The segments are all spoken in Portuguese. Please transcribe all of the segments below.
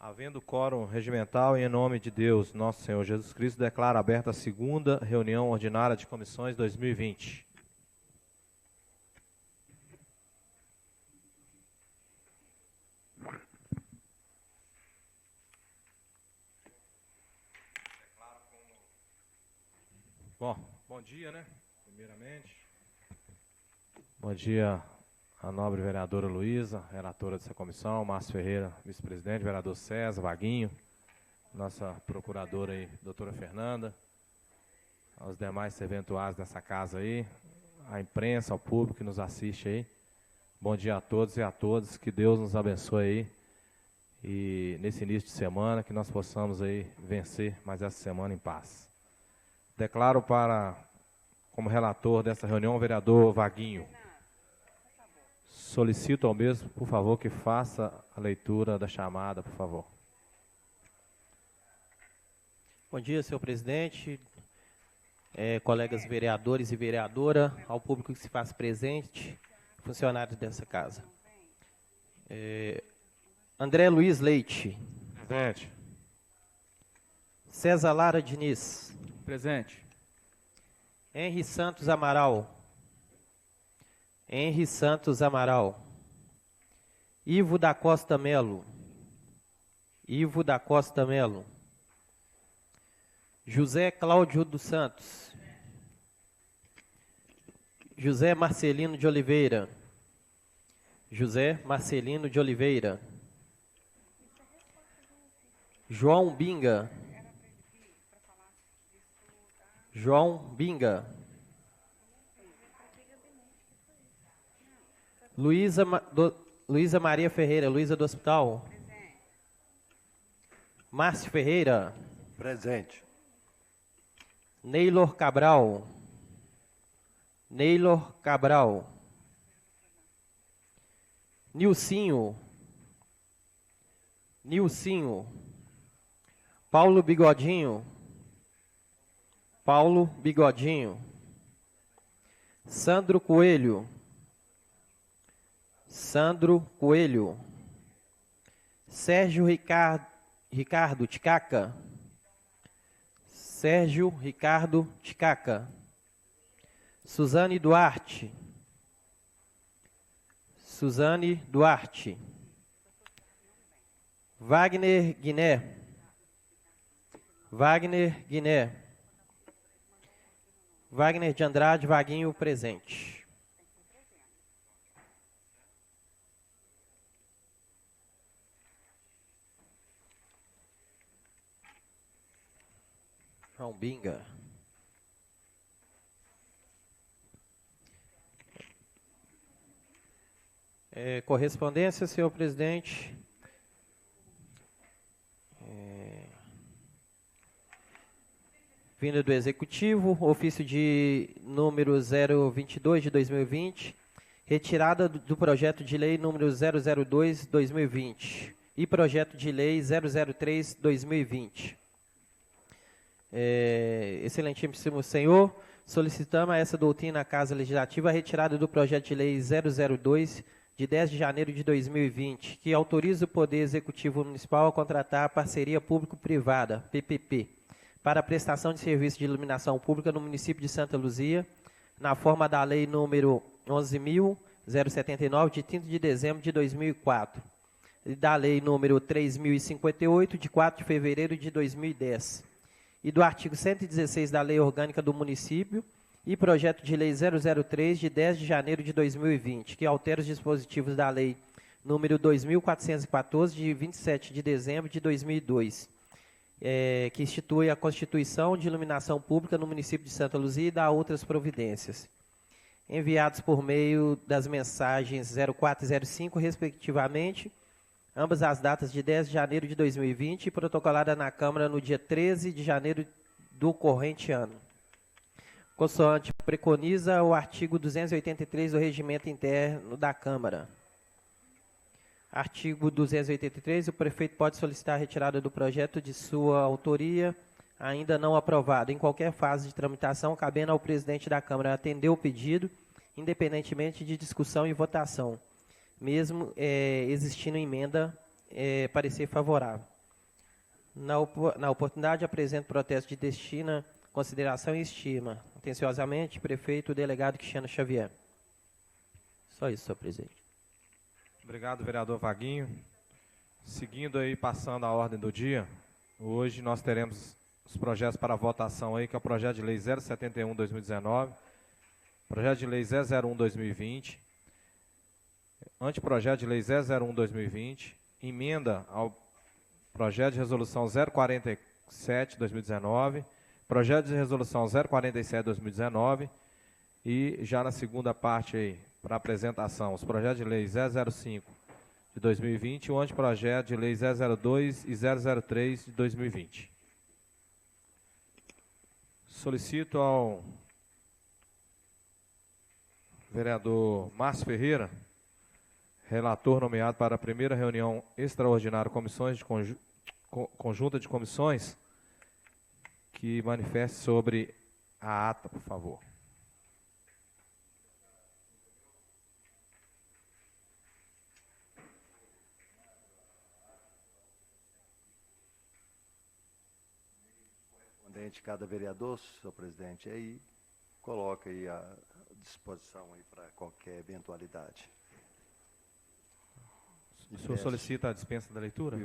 Havendo quórum regimental e em nome de Deus, nosso Senhor Jesus Cristo, declaro aberta a segunda reunião ordinária de comissões 2020. Bom dia, né? Primeiramente. Bom dia a nobre vereadora Luísa, relatora dessa comissão, Márcio Ferreira, vice-presidente, vereador César, Vaguinho, nossa procuradora aí, doutora Fernanda, aos demais serventuários dessa casa aí, a imprensa, ao público que nos assiste aí. Bom dia a todos e a todas, que Deus nos abençoe aí e nesse início de semana que nós possamos aí vencer mais essa semana em paz. Declaro como relator dessa reunião o vereador Vaguinho. Solicito ao mesmo, por favor, que faça a leitura da chamada, por favor. Bom dia, senhor presidente, colegas vereadores e vereadora, ao público que se faz presente, funcionários dessa casa. André Luiz Leite. Presente. César Lara Diniz. Presente. Henri Santos Amaral. Henri Santos Amaral. Ivo da Costa Melo. Ivo da Costa Melo. José Cláudio dos Santos. José Marcelino de Oliveira. José Marcelino de Oliveira. João Binga. João Binga. Luísa Maria Ferreira, Luísa do Hospital. Presente. Márcio Ferreira. Presente. Neylor Cabral. Neylor Cabral. Nilcinho. Nilcinho. Paulo Bigodinho. Paulo Bigodinho. Sandro Coelho. Sandro Coelho. Sérgio Ricardo Ticaca. Sérgio Ricardo Ticaca. Suzane Duarte. Suzane Duarte. Wagner Guiné. Wagner Guiné. Wagner de Andrade Vaguinho presente. João Binga. Correspondência, senhor presidente. Vinda do Executivo, ofício de número 022 de 2020, retirada do projeto de lei número 002/2020 e projeto de lei 003/2020. Excelentíssimo senhor, solicitamos a essa doutrina Casa Legislativa a retirada do projeto de lei 002 de 10 de janeiro de 2020, que autoriza o Poder Executivo Municipal a contratar a parceria público-privada, PPP, para a prestação de serviço de iluminação pública no município de Santa Luzia, na forma da lei número 11.079, de 30 de dezembro de 2004, e da lei número 3.058, de 4 de fevereiro de 2010, e do artigo 116 da Lei Orgânica do Município, e projeto de lei 003, de 10 de janeiro de 2020, que altera os dispositivos da lei número 2.414, de 27 de dezembro de 2002, que institui a Constituição de Iluminação Pública no município de Santa Luzia e dá outras providências. Enviados por meio das mensagens 04 e 05, respectivamente, ambas as datas de 10 de janeiro de 2020 e protocolada na Câmara no dia 13 de janeiro do corrente ano. Consoante preconiza o artigo 283 do Regimento Interno da Câmara. Artigo 283, o prefeito pode solicitar a retirada do projeto de sua autoria, ainda não aprovado, em qualquer fase de tramitação, cabendo ao presidente da Câmara atender o pedido, independentemente de discussão e votação, mesmo existindo emenda, parecer favorável. Na oportunidade, apresento protesto de destina, consideração e estima. Atenciosamente, prefeito delegado Cristiano Xavier. Só isso, senhor presidente. Obrigado, vereador Vaguinho. Seguindo aí, passando a ordem do dia, hoje nós teremos os projetos para votação aí, que é o projeto de lei 071/2019, projeto de lei 001/2020, anteprojeto de lei 001/2020, emenda ao projeto de resolução 047/2019, projeto de resolução 047/2019 e já na segunda parte aí, para apresentação, os projetos de lei 005/2020 e o anteprojeto de lei 002 e 003/2020. Solicito ao vereador Márcio Ferreira, relator nomeado para a primeira reunião extraordinária conjunta de comissões, que manifeste sobre a ata, por favor. De cada vereador, senhor presidente, aí coloca aí a disposição aí para qualquer eventualidade. O senhor solicita a dispensa da leitura?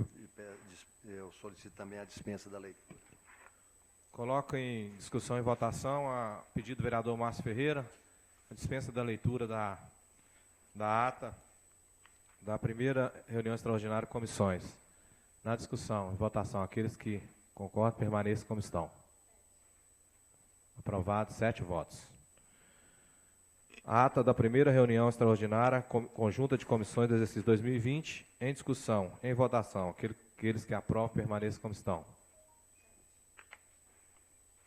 Eu solicito também a dispensa da leitura. Coloco em discussão e votação a pedido do vereador Márcio Ferreira, a dispensa da leitura da ata da primeira reunião extraordinária de comissões. Na discussão e votação, aqueles que concordam, permaneçam como estão. Aprovado, 7 votos. A ata da primeira reunião extraordinária conjunta de comissões do exercício 2020, em discussão, em votação. Aqueles que aprovam, permaneçam como estão.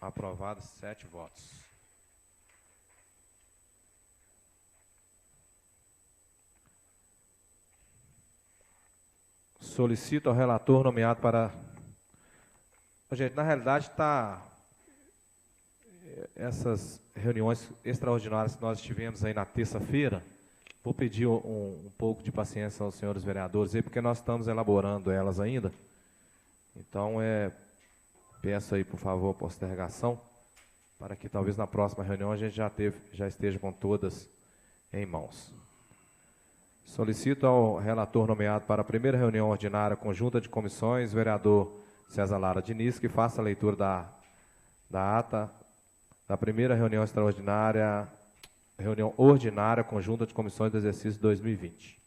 Aprovado, 7 votos. Solicito ao relator nomeado para... Gente, na realidade, essas reuniões extraordinárias que nós tivemos aí na terça-feira, vou pedir um pouco de paciência aos senhores vereadores aí, porque nós estamos elaborando elas ainda. Então, peço aí, por favor, a postergação, para que talvez na próxima reunião a gente já esteja com todas em mãos. Solicito ao relator nomeado para a primeira reunião ordinária conjunta de comissões, vereador César Lara Diniz, que faça a leitura da ata da primeira reunião extraordinária, reunião ordinária conjunta de comissões do exercício 2020.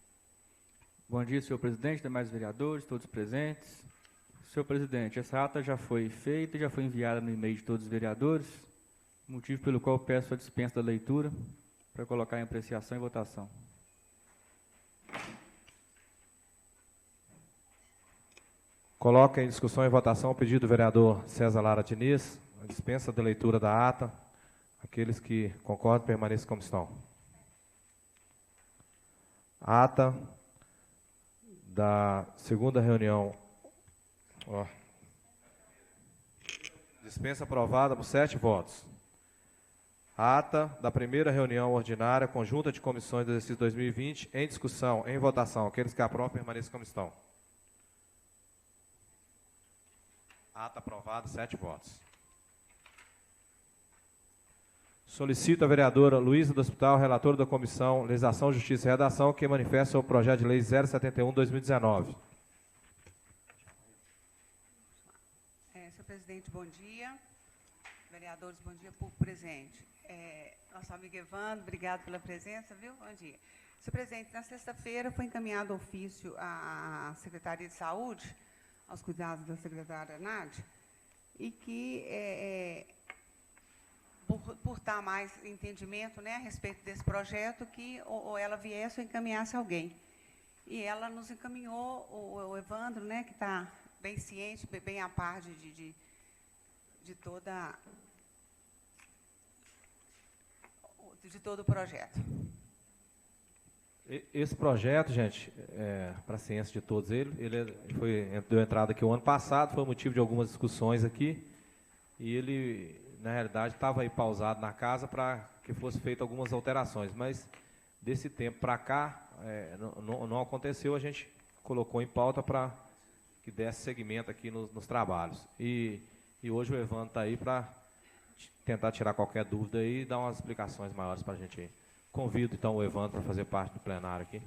Bom dia, senhor presidente, demais vereadores, todos presentes. Senhor presidente, essa ata já foi feita e já foi enviada no e-mail de todos os vereadores, motivo pelo qual peço a dispensa da leitura para colocar em apreciação e votação. Coloca em discussão e votação o pedido do vereador César Lara Diniz, a dispensa da leitura da ata. Aqueles que concordam, permaneçam como estão. Ata da segunda reunião. Dispensa aprovada por 7 votos. Ata da primeira reunião ordinária conjunta de comissões do exercício 2020, em discussão, em votação. Aqueles que aprovam, permaneçam como estão. Ata aprovada, 7 votos. Solicito a vereadora Luísa do Hospital, relatora da Comissão Legislação, Justiça e Redação, que manifeste sobre o projeto de lei 071/2019. Senhor presidente, bom dia. Vereadores, bom dia por presente. Nosso amigo Evandro, obrigado pela presença, viu? Bom dia. Senhor presidente, na sexta-feira foi encaminhado ofício à Secretaria de Saúde, aos cuidados da secretária Nádia, e que, por estar mais entendimento, né, a respeito desse projeto, que ou ela viesse ou encaminhasse alguém. E ela nos encaminhou, o Evandro, né, que está bem ciente, bem à par de todo o projeto. Esse projeto, gente, para a ciência de todos ele deu entrada aqui o ano passado, foi motivo de algumas discussões aqui, e ele, na realidade, estava aí pausado na casa para que fosse feito algumas alterações, mas desse tempo para cá não aconteceu, a gente colocou em pauta para que desse seguimento aqui nos trabalhos. E hoje o Evandro está aí para tentar tirar qualquer dúvida aí e dar umas explicações maiores para a gente aí. Convido, então, o Evandro para fazer parte do plenário aqui.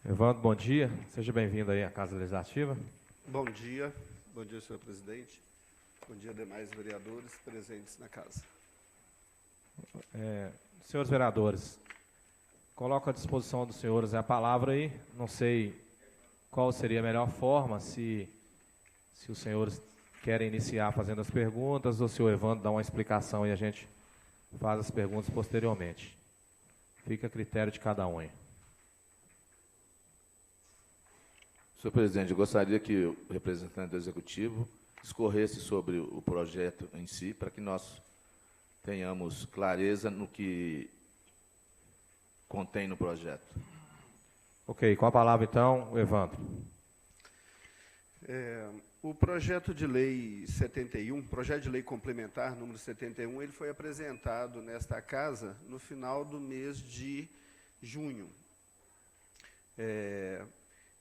Evandro, bom dia. Seja bem-vindo aí à Casa Legislativa. Bom dia, senhor presidente. Bom dia, demais vereadores presentes na casa. Senhores vereadores, coloco à disposição dos senhores a palavra aí. Não sei qual seria a melhor forma, se os senhores querem iniciar fazendo as perguntas ou se o Evandro dá uma explicação e a gente faz as perguntas posteriormente. Fica a critério de cada um aí. Senhor presidente, eu gostaria que o representante do Executivo discorresse sobre o projeto em si, para que nós tenhamos clareza no que contém no projeto. Ok, com a palavra, então, o Evandro. O projeto de lei 71, projeto de lei complementar número 71, ele foi apresentado nesta casa no final do mês de junho.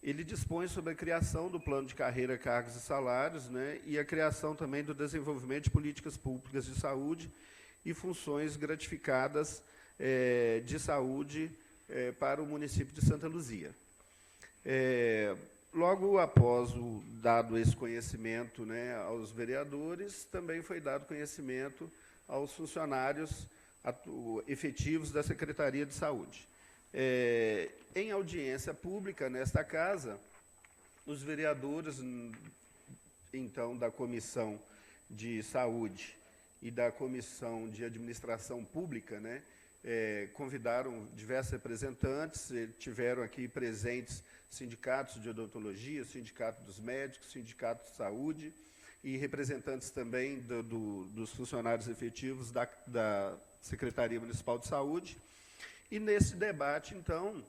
Ele dispõe sobre a criação do plano de carreira, cargos e salários, né, e a criação também do desenvolvimento de políticas públicas de saúde e funções gratificadas de saúde para o município de Santa Luzia. Logo após dado esse conhecimento, né, aos vereadores, também foi dado conhecimento aos funcionários efetivos da Secretaria de Saúde. Em audiência pública nesta casa, os vereadores, então, da Comissão de Saúde e da Comissão de Administração Pública, né, convidaram diversos representantes, tiveram aqui presentes sindicatos de odontologia, sindicato dos médicos, sindicato de saúde e representantes também dos funcionários efetivos da Secretaria Municipal de Saúde. E nesse debate, então,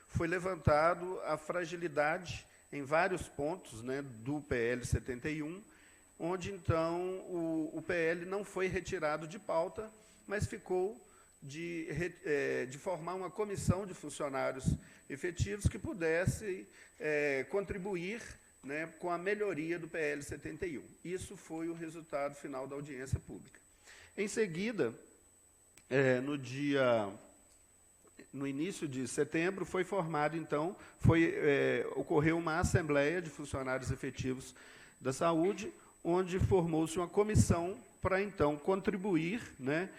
foi levantado a fragilidade em vários pontos, né, do PL 71, onde, então, o PL não foi retirado de pauta, mas ficou de formar uma comissão de funcionários efetivos que pudesse contribuir, né, com a melhoria do PL 71. Isso foi o resultado final da audiência pública. Em seguida, no início de setembro, foi formado, então, ocorreu uma assembleia de funcionários efetivos da saúde, onde formou-se uma comissão para, então, contribuir, né,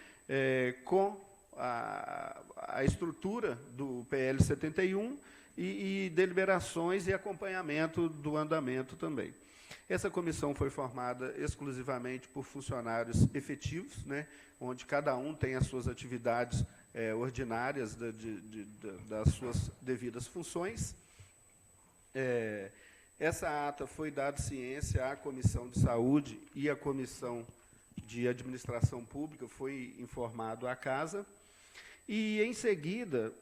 com a estrutura do PL 71 e deliberações e acompanhamento do andamento também. Essa comissão foi formada exclusivamente por funcionários efetivos, né, onde cada um tem as suas atividades ordinárias das suas devidas funções. Essa ata foi dada ciência à Comissão de Saúde e à Comissão de Administração Pública, foi informado à Casa. E, em seguida,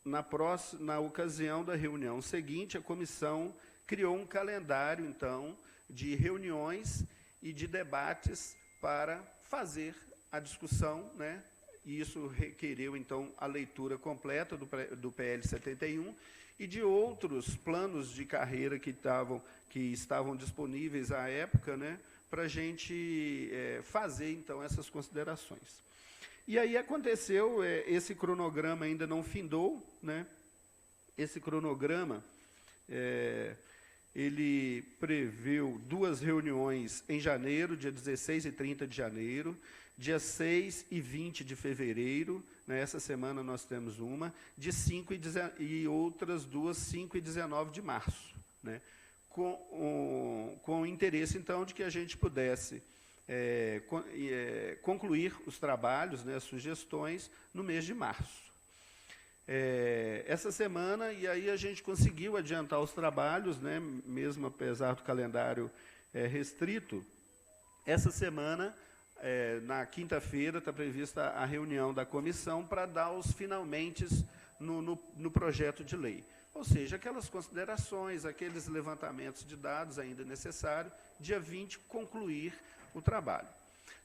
na ocasião da reunião seguinte, a comissão criou um calendário, então, de reuniões e de debates para fazer a discussão, né? E isso requeriu, então, a leitura completa do PL 71 e de outros planos de carreira que estavam disponíveis à época, né, para a gente fazer, então, essas considerações. E aí aconteceu, esse cronograma ainda não findou, né? Esse cronograma, ele previu 2 reuniões em janeiro, dia 16 e 30 de janeiro, dia 6 e 20 de fevereiro, né, essa semana nós temos uma, de 5 e outras 2, 5 e 19 de março, né, com o interesse, então, de que a gente pudesse concluir os trabalhos, né, as sugestões, no mês de março. Essa semana, e aí a gente conseguiu adiantar os trabalhos, né, mesmo apesar do calendário restrito, essa semana, na quinta-feira, está prevista a reunião da comissão para dar os finalmentes no projeto de lei. Ou seja, aquelas considerações, aqueles levantamentos de dados ainda necessários, dia 20, concluir o trabalho.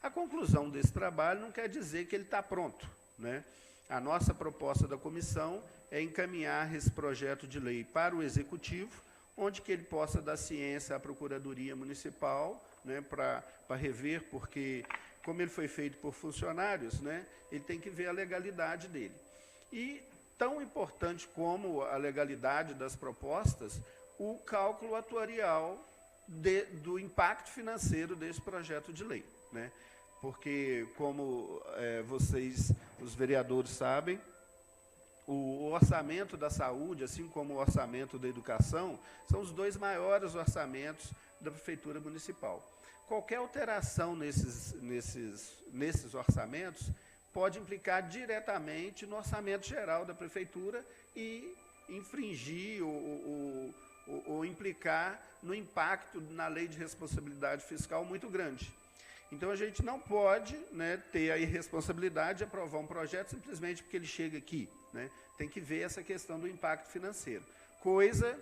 A conclusão desse trabalho não quer dizer que ele está pronto, né? A nossa proposta da comissão é encaminhar esse projeto de lei para o Executivo, onde que ele possa dar ciência à Procuradoria Municipal, né, para rever, porque, como ele foi feito por funcionários, né, ele tem que ver a legalidade dele. E, tão importante como a legalidade das propostas, o cálculo atuarial do impacto financeiro desse projeto de lei, né? Porque, como vocês, os vereadores, sabem, o orçamento da saúde, assim como o orçamento da educação, são os dois maiores orçamentos da Prefeitura Municipal. Qualquer alteração nesses orçamentos pode implicar diretamente no orçamento geral da Prefeitura e infringir ou implicar no impacto na lei de responsabilidade fiscal muito grande. Então, a gente não pode, né, ter a irresponsabilidade de aprovar um projeto simplesmente porque ele chega aqui, né? Tem que ver essa questão do impacto financeiro. Coisa,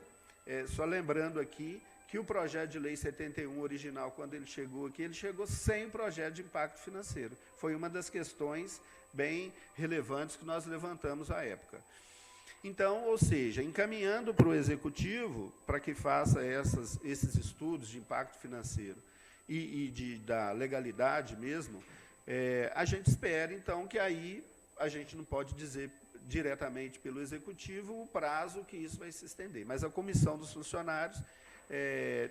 só lembrando aqui, que o projeto de lei 71 original, quando ele chegou aqui, ele chegou sem projeto de impacto financeiro. Foi uma das questões bem relevantes que nós levantamos à época. Então, ou seja, encaminhando para o Executivo, para que faça esses estudos de impacto financeiro e da legalidade mesmo, a gente espera, então, que aí a gente não pode dizer diretamente pelo Executivo o prazo que isso vai se estender. Mas a comissão dos funcionários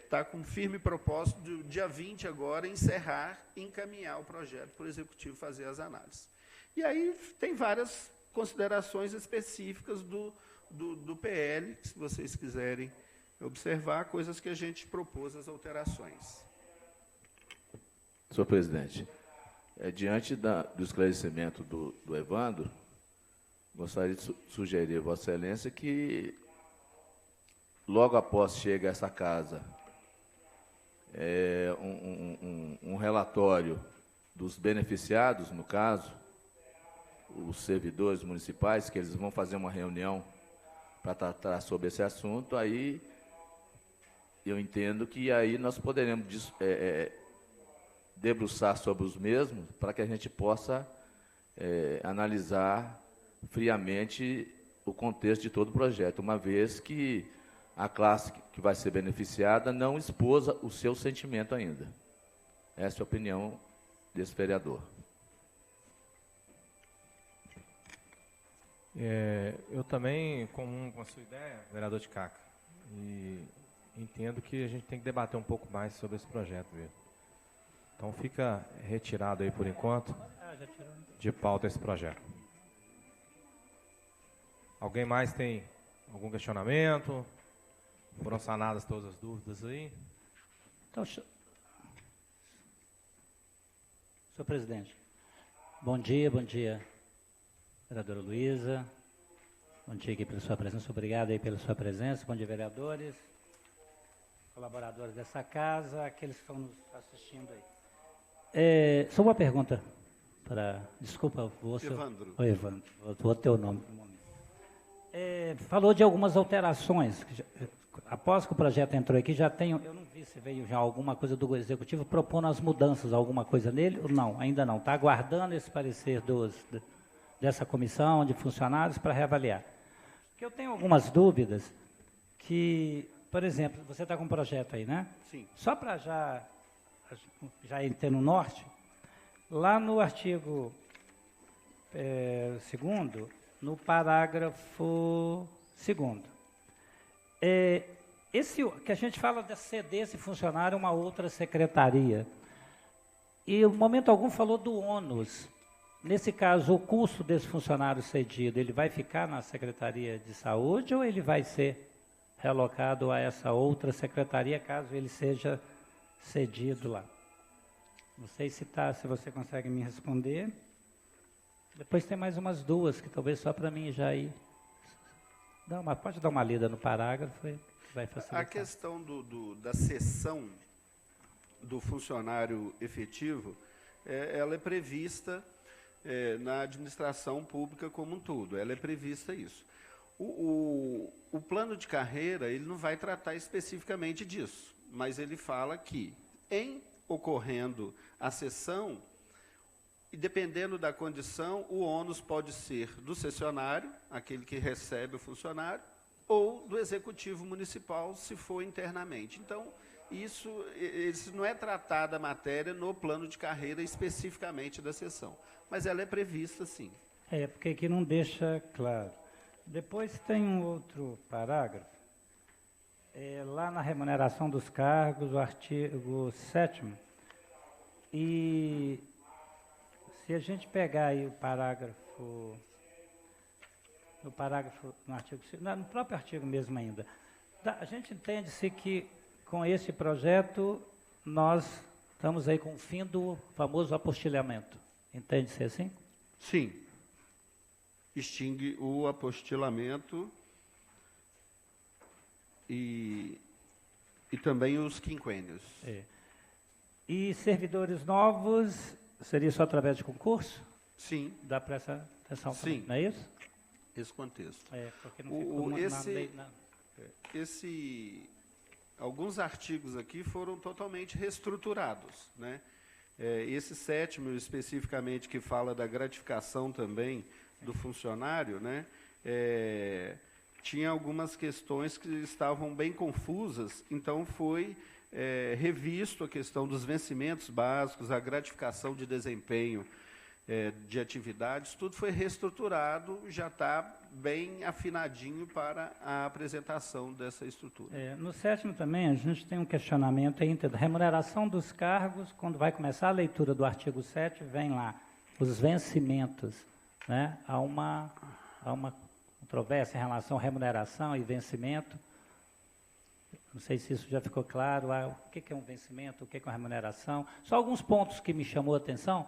está com firme propósito de, dia 20 agora, encerrar e encaminhar o projeto para o Executivo fazer as análises. E aí tem várias considerações específicas do PL, que, se vocês quiserem observar, coisas que a gente propôs as alterações. Senhor presidente, diante do esclarecimento do Evandro, gostaria de sugerir a Vossa Excelência que, logo após chegar a essa casa, um relatório dos beneficiados, no caso, os servidores municipais, que eles vão fazer uma reunião para tratar sobre esse assunto, aí eu entendo que aí nós poderemos debruçar sobre os mesmos para que a gente possa analisar friamente o contexto de todo o projeto, uma vez que a classe que vai ser beneficiada não expôs o seu sentimento ainda. Essa é a opinião desse vereador. Eu também comungo com a sua ideia, vereador de Caca, e entendo que a gente tem que debater um pouco mais sobre esse projeto mesmo. Então fica retirado aí por enquanto de pauta esse projeto. Alguém mais tem algum questionamento? Foram sanadas todas as dúvidas aí? Então, senhor presidente, bom dia, vereadora Luísa, bom dia aqui pela sua presença, obrigado aí pela sua presença, bom dia, vereadores, colaboradores dessa casa, aqueles que estão nos assistindo aí. Só uma pergunta para... Desculpa, Evandro. Oi, Evandro, vou ter o nome no momento. Falou de algumas alterações. Após que o projeto entrou aqui, já tem... Eu não vi se veio já alguma coisa do Executivo propondo as mudanças, alguma coisa nele? Não, ainda não. Está aguardando esse parecer dessa comissão de funcionários para reavaliar. Porque eu tenho algumas dúvidas que, por exemplo, você está com um projeto aí, né? Sim. Só para já ter no norte, lá no artigo 2º, no parágrafo 2º, esse que a gente fala de ceder esse funcionário a uma outra secretaria, e em momento algum falou do ônus. Nesse caso, o custo desse funcionário cedido, ele vai ficar na Secretaria de Saúde ou ele vai ser relocado a essa outra secretaria, caso ele seja cedido lá? Não sei se você consegue me responder. Depois tem mais umas duas, que talvez só para mim já ir. Pode dar uma lida no parágrafo, vai facilitar. A questão da cessão do funcionário efetivo, ela é prevista na administração pública como um todo, ela é prevista isso. O plano de carreira, ele não vai tratar especificamente disso, mas ele fala que, em ocorrendo a cessão, e dependendo da condição, o ônus pode ser do cessionário, aquele que recebe o funcionário, ou do executivo municipal, se for internamente. Então, isso não é tratada a matéria no plano de carreira especificamente da cessão, mas ela é prevista, sim. Porque aqui não deixa claro. Depois tem um outro parágrafo, lá na remuneração dos cargos, o artigo 7º, e se a gente pegar aí o parágrafo, no artigo, no próprio artigo mesmo ainda, a gente entende-se que com esse projeto nós estamos aí com o fim do famoso apostilhamento. Entende-se assim? Sim. Extingue o apostilamento e também os quinquênios. E servidores novos, seria só através de concurso? Sim. Dá para essa atenção Sim. também, não é isso? Esse contexto. Porque não ficou alguns artigos aqui foram totalmente reestruturados, né? Esse 7º, especificamente, que fala da gratificação também do funcionário, né? Tinha algumas questões que estavam bem confusas, então foi revisto a questão dos vencimentos básicos, a gratificação de desempenho de atividades, tudo foi reestruturado, já está bem afinadinho para a apresentação dessa estrutura. No 7º também, a gente tem um questionamento entre a remuneração dos cargos, quando vai começar a leitura do artigo 7, vem lá os vencimentos, né? Há uma controvérsia em relação à remuneração e vencimento. Não sei se isso já ficou claro, o que é um vencimento, o que é uma remuneração. Só alguns pontos que me chamou a atenção,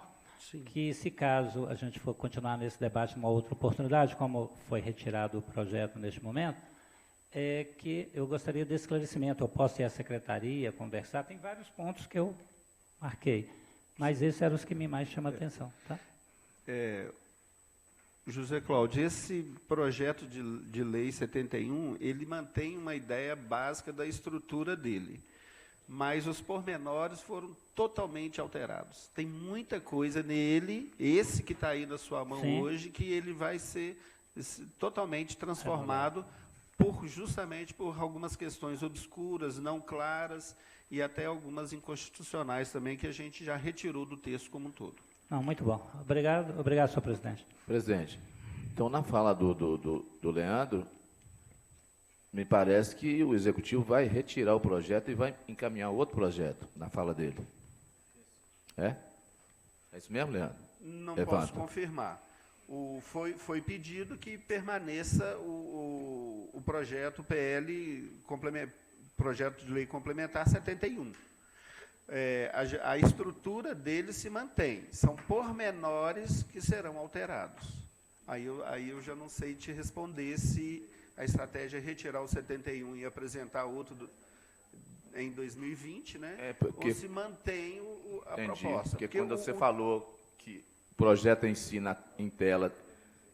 Sim. que se caso a gente for continuar nesse debate numa outra oportunidade, como foi retirado o projeto neste momento, é que eu gostaria de esclarecimento. Eu posso ir à secretaria, conversar, tem vários pontos que eu marquei, mas esses eram os que me mais chamam a atenção. Tá? José Cláudio, esse projeto de lei 71, ele mantém uma ideia básica da estrutura dele, mas os pormenores foram totalmente alterados. Tem muita coisa nele, esse que está aí na sua mão Sim. hoje, que ele vai ser totalmente transformado justamente por algumas questões obscuras, não claras, e até algumas inconstitucionais também, que a gente já retirou do texto como um todo. Não, muito bom. Obrigado, senhor presidente. Presidente, então, na fala do Leandro, me parece que o Executivo vai retirar o projeto e vai encaminhar outro projeto, na fala dele. É? É isso mesmo, Leandro? Não Levanta. posso confirmar. Foi pedido que permaneça o projeto projeto de lei complementar 71. A estrutura dele se mantém, são pormenores que serão alterados. Aí eu já não sei te responder se a estratégia é retirar o 71 e apresentar outro em 2020, né? Porque, ou se mantém a proposta. Porque quando você falou que o projeto em si, em tela,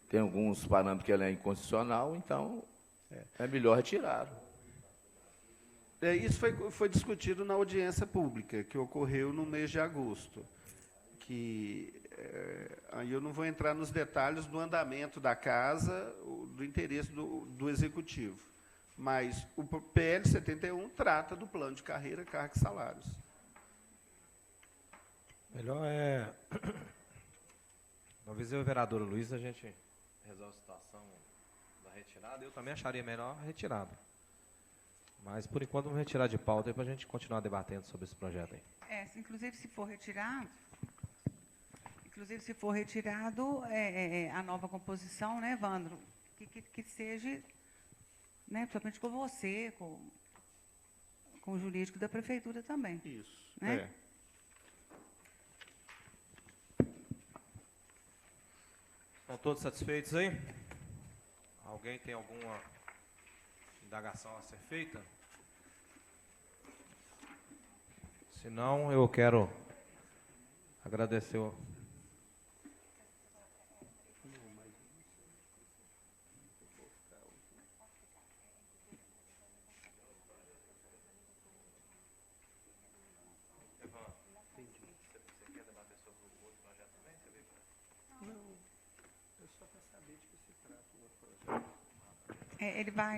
tem alguns parâmetros que ele é inconstitucional, então é melhor retirar. Isso foi discutido na audiência pública, que ocorreu no mês de agosto. Aí eu não vou entrar nos detalhes do andamento da casa, do interesse do Executivo. Mas o PL 71 trata do plano de carreira, cargos e salários. Melhor uma vez eu e o vereador Luiz, a gente resolve a situação da retirada. Eu também acharia melhor a retirada. Mas, por enquanto, vamos retirar de pauta para a gente continuar debatendo sobre esse projeto aí. Inclusive, se for retirado, a nova composição, né, Evandro, que seja, né, principalmente com você, com o jurídico da prefeitura também. Isso. Né? Estão todos satisfeitos aí? Alguém tem alguma indagação a ser feita? Se não, eu quero agradecer o...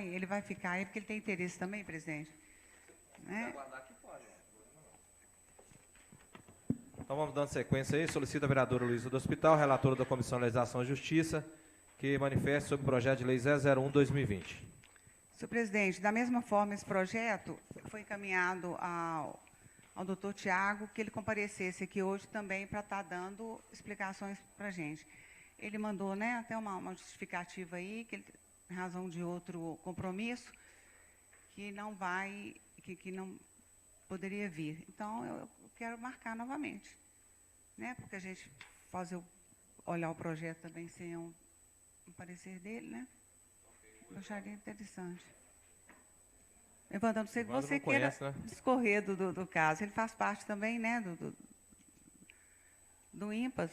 Ele vai ficar aí porque ele tem interesse também, presidente. Né? Então vamos dando sequência aí. Solicita a vereadora Luísa do Hospital, relatora da Comissão de Legislação e Justiça, que manifeste sobre o projeto de lei 001/2020. Senhor presidente, da mesma forma, esse projeto foi encaminhado ao doutor Tiago, que ele comparecesse aqui hoje também para estar dando explicações para a gente. Ele mandou, né, até uma justificativa aí, que ele, em razão de outro compromisso, que não poderia vir. Então, eu quero marcar novamente, né, porque a gente olhar o projeto também sem um parecer dele, né? Eu acharia interessante. Evandro, não sei que você queira discorrer do caso. Ele faz parte também, né, do IMPAS,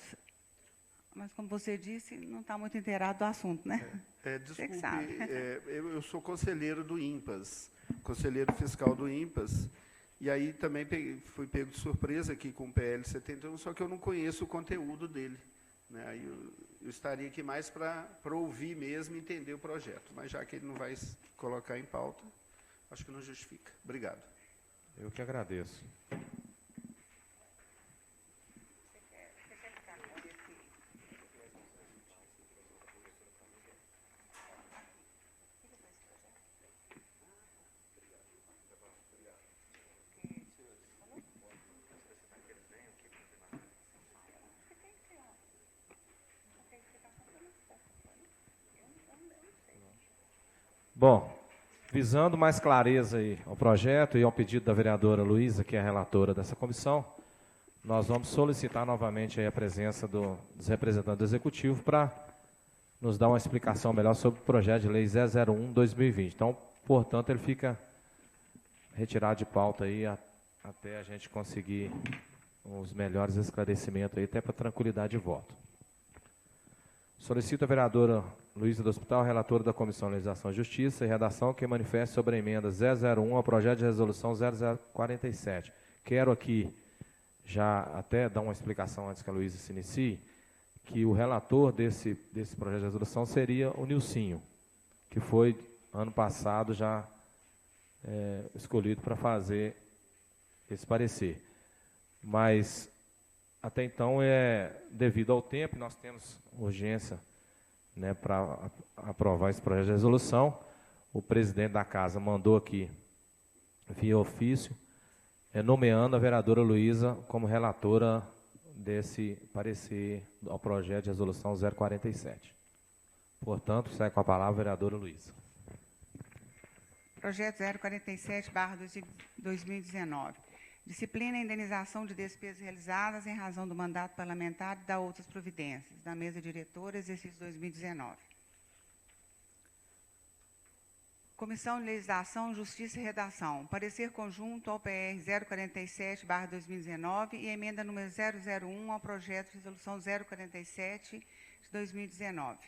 mas, como você disse, não está muito inteirado do assunto, né? Desculpe, eu sou conselheiro do IMPAS, conselheiro fiscal do IMPAS, e aí também fui pego de surpresa aqui com o PL 71, só que eu não conheço o conteúdo dele. Né? Aí eu estaria aqui mais para ouvir mesmo e entender o projeto, mas já que ele não vai colocar em pauta, acho que não justifica. Obrigado. Eu que agradeço. Bom, visando mais clareza aí ao projeto e ao pedido da vereadora Luísa, que é a relatora dessa comissão, nós vamos solicitar novamente aí a presença dos representantes do Executivo para nos dar uma explicação melhor sobre o projeto de lei 001/2020. Então, portanto, ele fica retirado de pauta aí até a gente conseguir os melhores esclarecimentos aí, até para tranquilidade de voto. Solicito a vereadora Luísa do Hospital, relatora da Comissão de Legislação e Justiça e Redação, que manifeste sobre a emenda 001 ao projeto de resolução 0047. Quero aqui já até dar uma explicação antes que a Luísa se inicie, que o relator desse projeto de resolução seria o Nilcinho, que foi, ano passado, já escolhido para fazer esse parecer. Mas, até então, devido ao tempo, nós temos urgência, né, para aprovar esse projeto de resolução. O presidente da casa mandou aqui, via ofício, nomeando a vereadora Luísa como relatora desse parecer ao projeto de resolução 047. Portanto, sai com a palavra a vereadora Luísa. Projeto 047/2019. Disciplina e indenização de despesas realizadas em razão do mandato parlamentar e da outras providências, da mesa diretora, exercício 2019. Comissão de Legislação, Justiça e Redação. Parecer conjunto ao PR 047/2019 e emenda número 001 ao projeto de resolução 047 de 2019.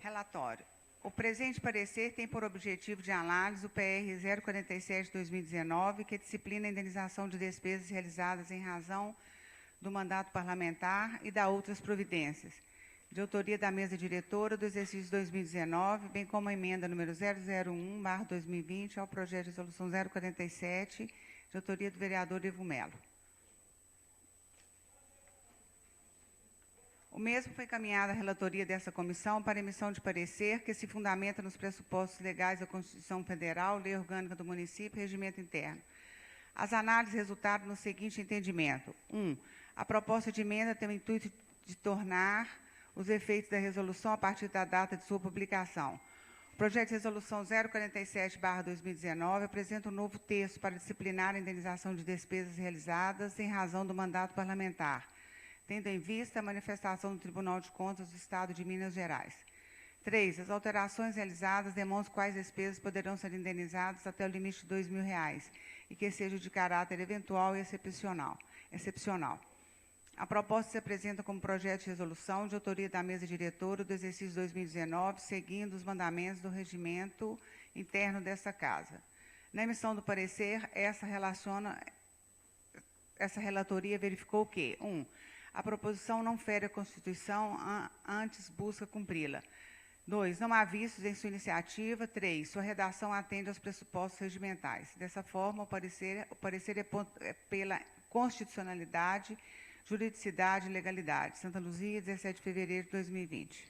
Relatório. O presente parecer tem por objetivo de análise o PR 047/2019, que disciplina a indenização de despesas realizadas em razão do mandato parlamentar e da outras providências, de autoria da mesa diretora do exercício 2019, bem como a emenda número 001/2020 ao projeto de resolução 047, de autoria do vereador Ivo Melo. O mesmo foi encaminhado à relatoria dessa comissão para emissão de parecer que se fundamenta nos pressupostos legais da Constituição Federal, Lei Orgânica do Município e Regimento Interno. As análises resultaram no seguinte entendimento. 1. A proposta de emenda tem o intuito de tornar os efeitos da resolução a partir da data de sua publicação. O projeto de resolução 047/2019 apresenta um novo texto para disciplinar a indenização de despesas realizadas em razão do mandato parlamentar, tendo em vista a manifestação do Tribunal de Contas do Estado de Minas Gerais. 3. As alterações realizadas demonstram quais despesas poderão ser indenizadas até o limite de R$ 2.000 e que sejam de caráter eventual e excepcional. A proposta se apresenta como projeto de resolução de autoria da mesa diretora do exercício 2019, seguindo os mandamentos do regimento interno desta Casa. Na emissão do parecer, essa relatoria verificou que, 1. A proposição não fere a Constituição, antes busca cumpri-la. 2. Não há vícios em sua iniciativa. 3. Sua redação atende aos pressupostos regimentais. Dessa forma, o parecer é pela constitucionalidade, juridicidade e legalidade. Santa Luzia, 17 de fevereiro de 2020.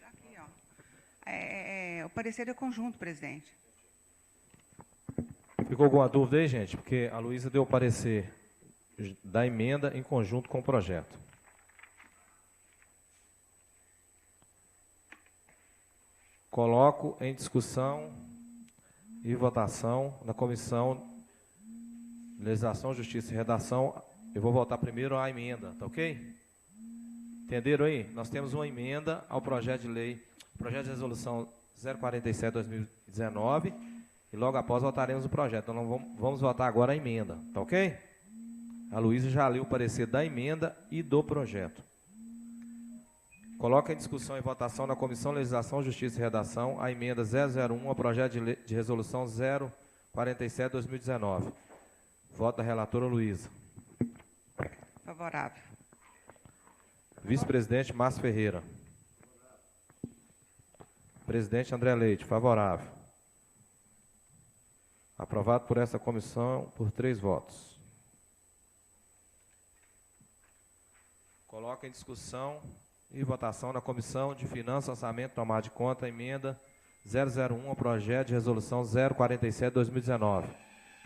Aqui, ó. O parecer é conjunto, presidente. Ficou alguma dúvida aí, gente? Porque a Luísa deu o parecer da emenda em conjunto com o projeto. Coloco em discussão e votação na Comissão de Legislação, Justiça e Redação. Eu vou votar primeiro a emenda, tá ok? Entenderam aí? Nós temos uma emenda ao projeto de lei, projeto de resolução 047/2019, e logo após votaremos o projeto. Então, vamos votar agora a emenda, tá ok? A Luísa já leu o parecer da emenda e do projeto. Coloca em discussão e votação na Comissão de Legislação, Justiça e Redação a emenda 001 ao projeto de resolução 047/2019. Voto da relatora Luísa. Favorável. Vice-presidente Márcio Ferreira. Presidente André Leite, favorável. Aprovado por essa comissão por 3 votos. Coloca em discussão e votação na Comissão de Finanças, Orçamento, Tomada de Conta, a emenda 001 ao projeto de resolução 047/2019.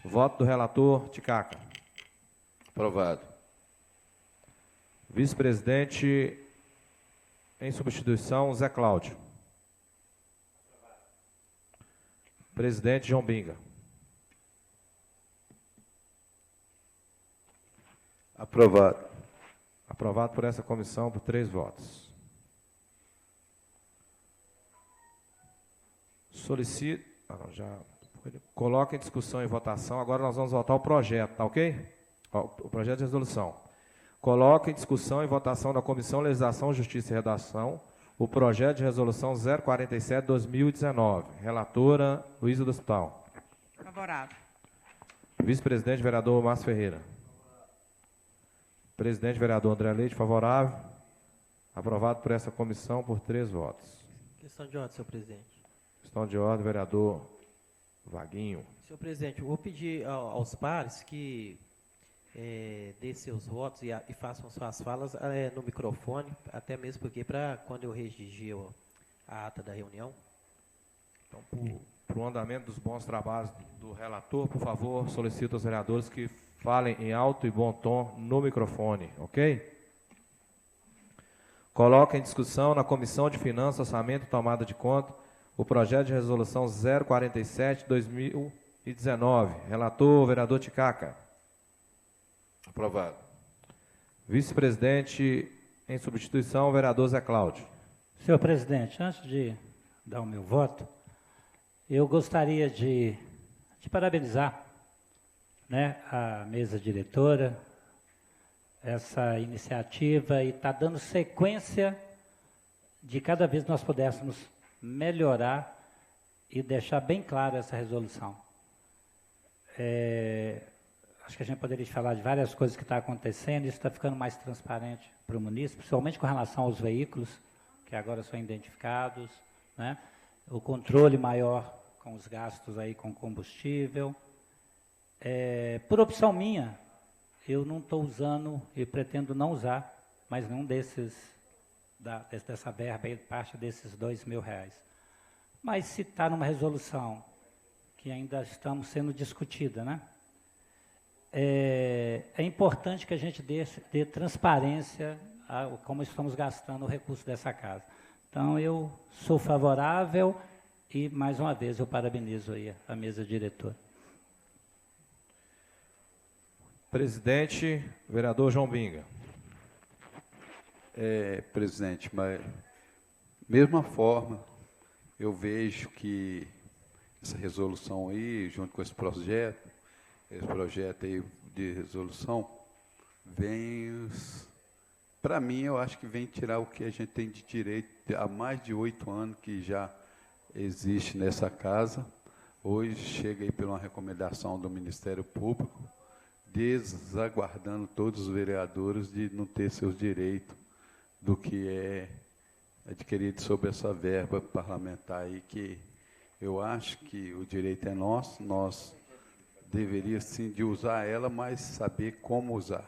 Voto do relator Ticaca. Aprovado. Vice-presidente em substituição, Zé Cláudio. Presidente João Binga. Aprovado. Aprovado por essa comissão por 3 votos. Solicito. Coloca em discussão e votação. Agora nós vamos votar o projeto, tá ok? O projeto de resolução. Coloca em discussão e votação da Comissão de Legislação, Justiça e Redação o projeto de resolução 047/2019. Relatora Luísa do Hospital. Favorável. Vice-presidente, vereador Márcio Ferreira. Presidente, vereador André Leite, favorável. Aprovado por essa comissão por 3 votos. Questão de ordem, senhor presidente. Questão de ordem, vereador Vaguinho. Senhor presidente, eu vou pedir aos pares que dê seus votos e façam suas falas no microfone, até mesmo porque para quando eu redigir a ata da reunião. Então, para o andamento dos bons trabalhos do relator, por favor, solicito aos vereadores que falem em alto e bom tom no microfone, ok? Coloca em discussão na Comissão de Finanças, Orçamento e Tomada de Conta o projeto de resolução 047/2019. Relator, vereador Ticaca. Aprovado. Vice-presidente em substituição, vereador Zé Cláudio. Senhor presidente, antes de dar o meu voto, eu gostaria de parabenizar, né, a mesa diretora, essa iniciativa, e está dando sequência de cada vez nós pudéssemos melhorar e deixar bem clara essa resolução. Acho que a gente poderia falar de várias coisas que estão acontecendo, isso está ficando mais transparente para o município, principalmente com relação aos veículos, que agora são identificados, né? O controle maior com os gastos aí com combustível. Por opção minha, eu não estou usando e pretendo não usar mais nenhum dessa verba aí, parte desses R$2.000. Mas se está numa resolução que ainda estamos sendo discutida, né? É importante que a gente dê transparência a como estamos gastando o recurso dessa casa. Então, eu sou favorável E, mais uma vez, eu parabenizo aí a mesa diretora. Presidente, vereador João Binga. Presidente, mas mesma forma, eu vejo que essa resolução aí, junto com esse projeto aí de resolução, para mim, eu acho que vem tirar o que a gente tem de direito há mais de 8 anos que já existe nessa casa. Hoje chega aí por uma recomendação do Ministério Público, desaguardando todos os vereadores de não ter seus direitos do que é adquirido sobre essa verba parlamentar aí, que eu acho que o direito é nosso, nós deveríamos sim de usar ela, mas saber como usar,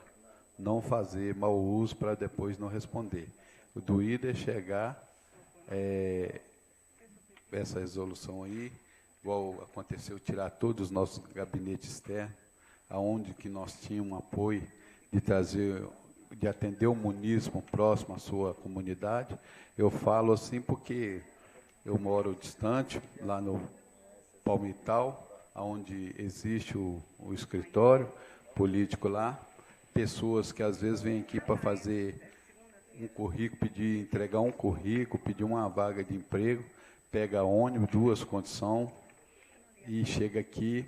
não fazer mau uso para depois não responder. O doído é chegar essa resolução aí, igual aconteceu, tirar todos os nossos gabinetes externos, aonde que nós tínhamos um apoio de atender o munícipe próximo à sua comunidade. Eu falo assim porque eu moro distante, lá no Palmital, onde existe o escritório político lá, pessoas que às vezes vêm aqui para fazer um currículo, entregar um currículo, pedir uma vaga de emprego, pega ônibus, 2 condições, e chega aqui,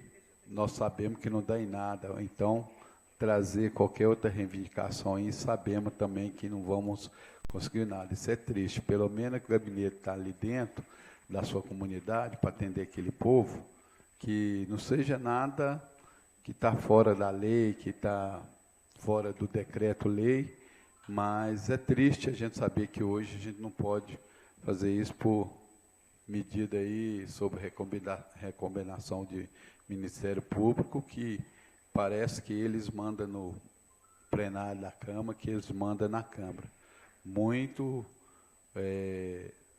nós sabemos que não dá em nada. Então, trazer qualquer outra reivindicação aí, sabemos também que não vamos conseguir nada. Isso é triste. Pelo menos que o gabinete está ali dentro da sua comunidade para atender aquele povo, que não seja nada que está fora da lei, que está fora do decreto-lei, mas é triste a gente saber que hoje a gente não pode fazer isso por medida aí sobre recomendação de Ministério Público, que parece que eles mandam no plenário da Câmara, que eles mandam na Câmara. Muito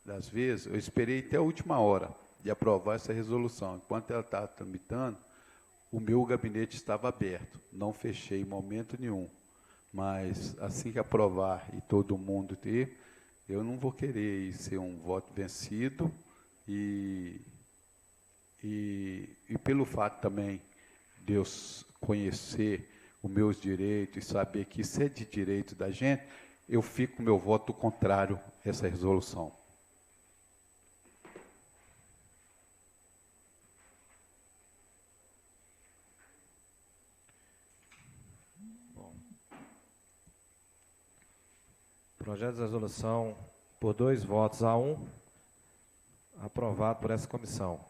das vezes, eu esperei até a última hora de aprovar essa resolução. Enquanto ela estava tramitando, o meu gabinete estava aberto, não fechei em momento nenhum. Mas assim que aprovar e todo mundo ter, eu não vou querer ser um voto vencido e pelo fato também de eu conhecer os meus direitos e saber que isso é de direito da gente, eu fico com meu voto contrário a essa resolução. Projeto de resolução por 2 votos a 1, aprovado por essa comissão.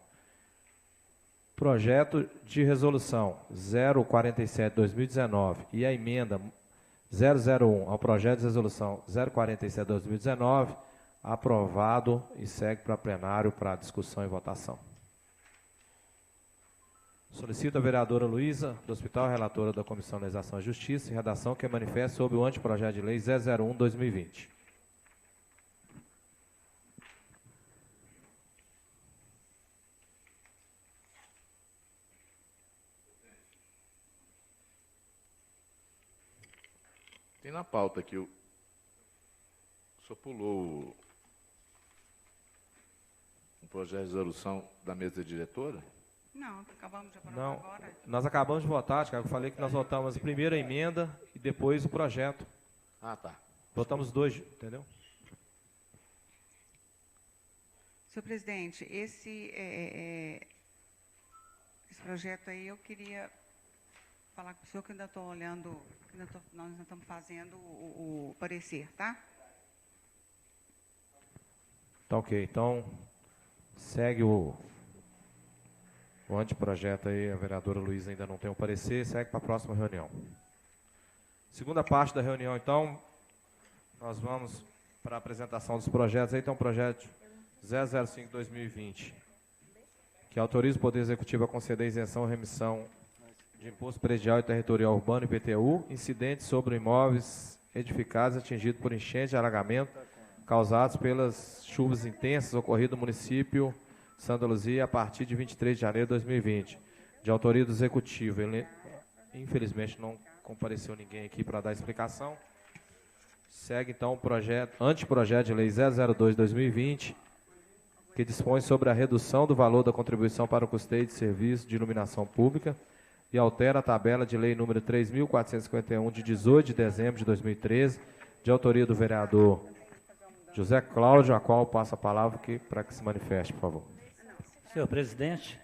Projeto de resolução 047/2019 e a emenda 001 ao projeto de resolução 047/2019, aprovado e segue para plenário para discussão e votação. Solicito a vereadora Luísa, do Hospital, relatora da Comissão de Legislação e Justiça, em redação que manifeste sobre o anteprojeto de lei 001/2020. Tem na pauta aqui, o senhor pulou o projeto de resolução da mesa diretora? Não, acabamos de aprovar Não, agora. nós acabamos de votar, Tiago. Eu falei que nós votamos primeiro a emenda e depois o projeto. Ah, tá. Votamos 2, entendeu? Senhor presidente, esse projeto aí eu queria falar com o senhor que ainda estou olhando, nós ainda estamos fazendo o parecer, tá? Tá ok. Então, segue o anteprojeto aí, a vereadora Luísa ainda não tem o parecer, segue para a próxima reunião. Segunda parte da reunião, então, nós vamos para a apresentação dos projetos. Aí tem um projeto 005/2020, que autoriza o Poder Executivo a conceder isenção ou remissão de imposto predial e territorial urbano, IPTU, incidentes sobre imóveis edificados atingidos por enchente e alagamento causados pelas chuvas intensas ocorridas no município de Santa Luzia a partir de 23 de janeiro de 2020, de autoria do Executivo. Ele, infelizmente, não compareceu ninguém aqui para dar explicação. Segue, então, o anteprojeto de lei 002/2020, que dispõe sobre a redução do valor da contribuição para o custeio de serviço de iluminação pública e altera a tabela de lei número 3.451, de 18 de dezembro de 2013, de autoria do vereador José Cláudio, a qual passo a palavra para que se manifeste, por favor. Senhor presidente,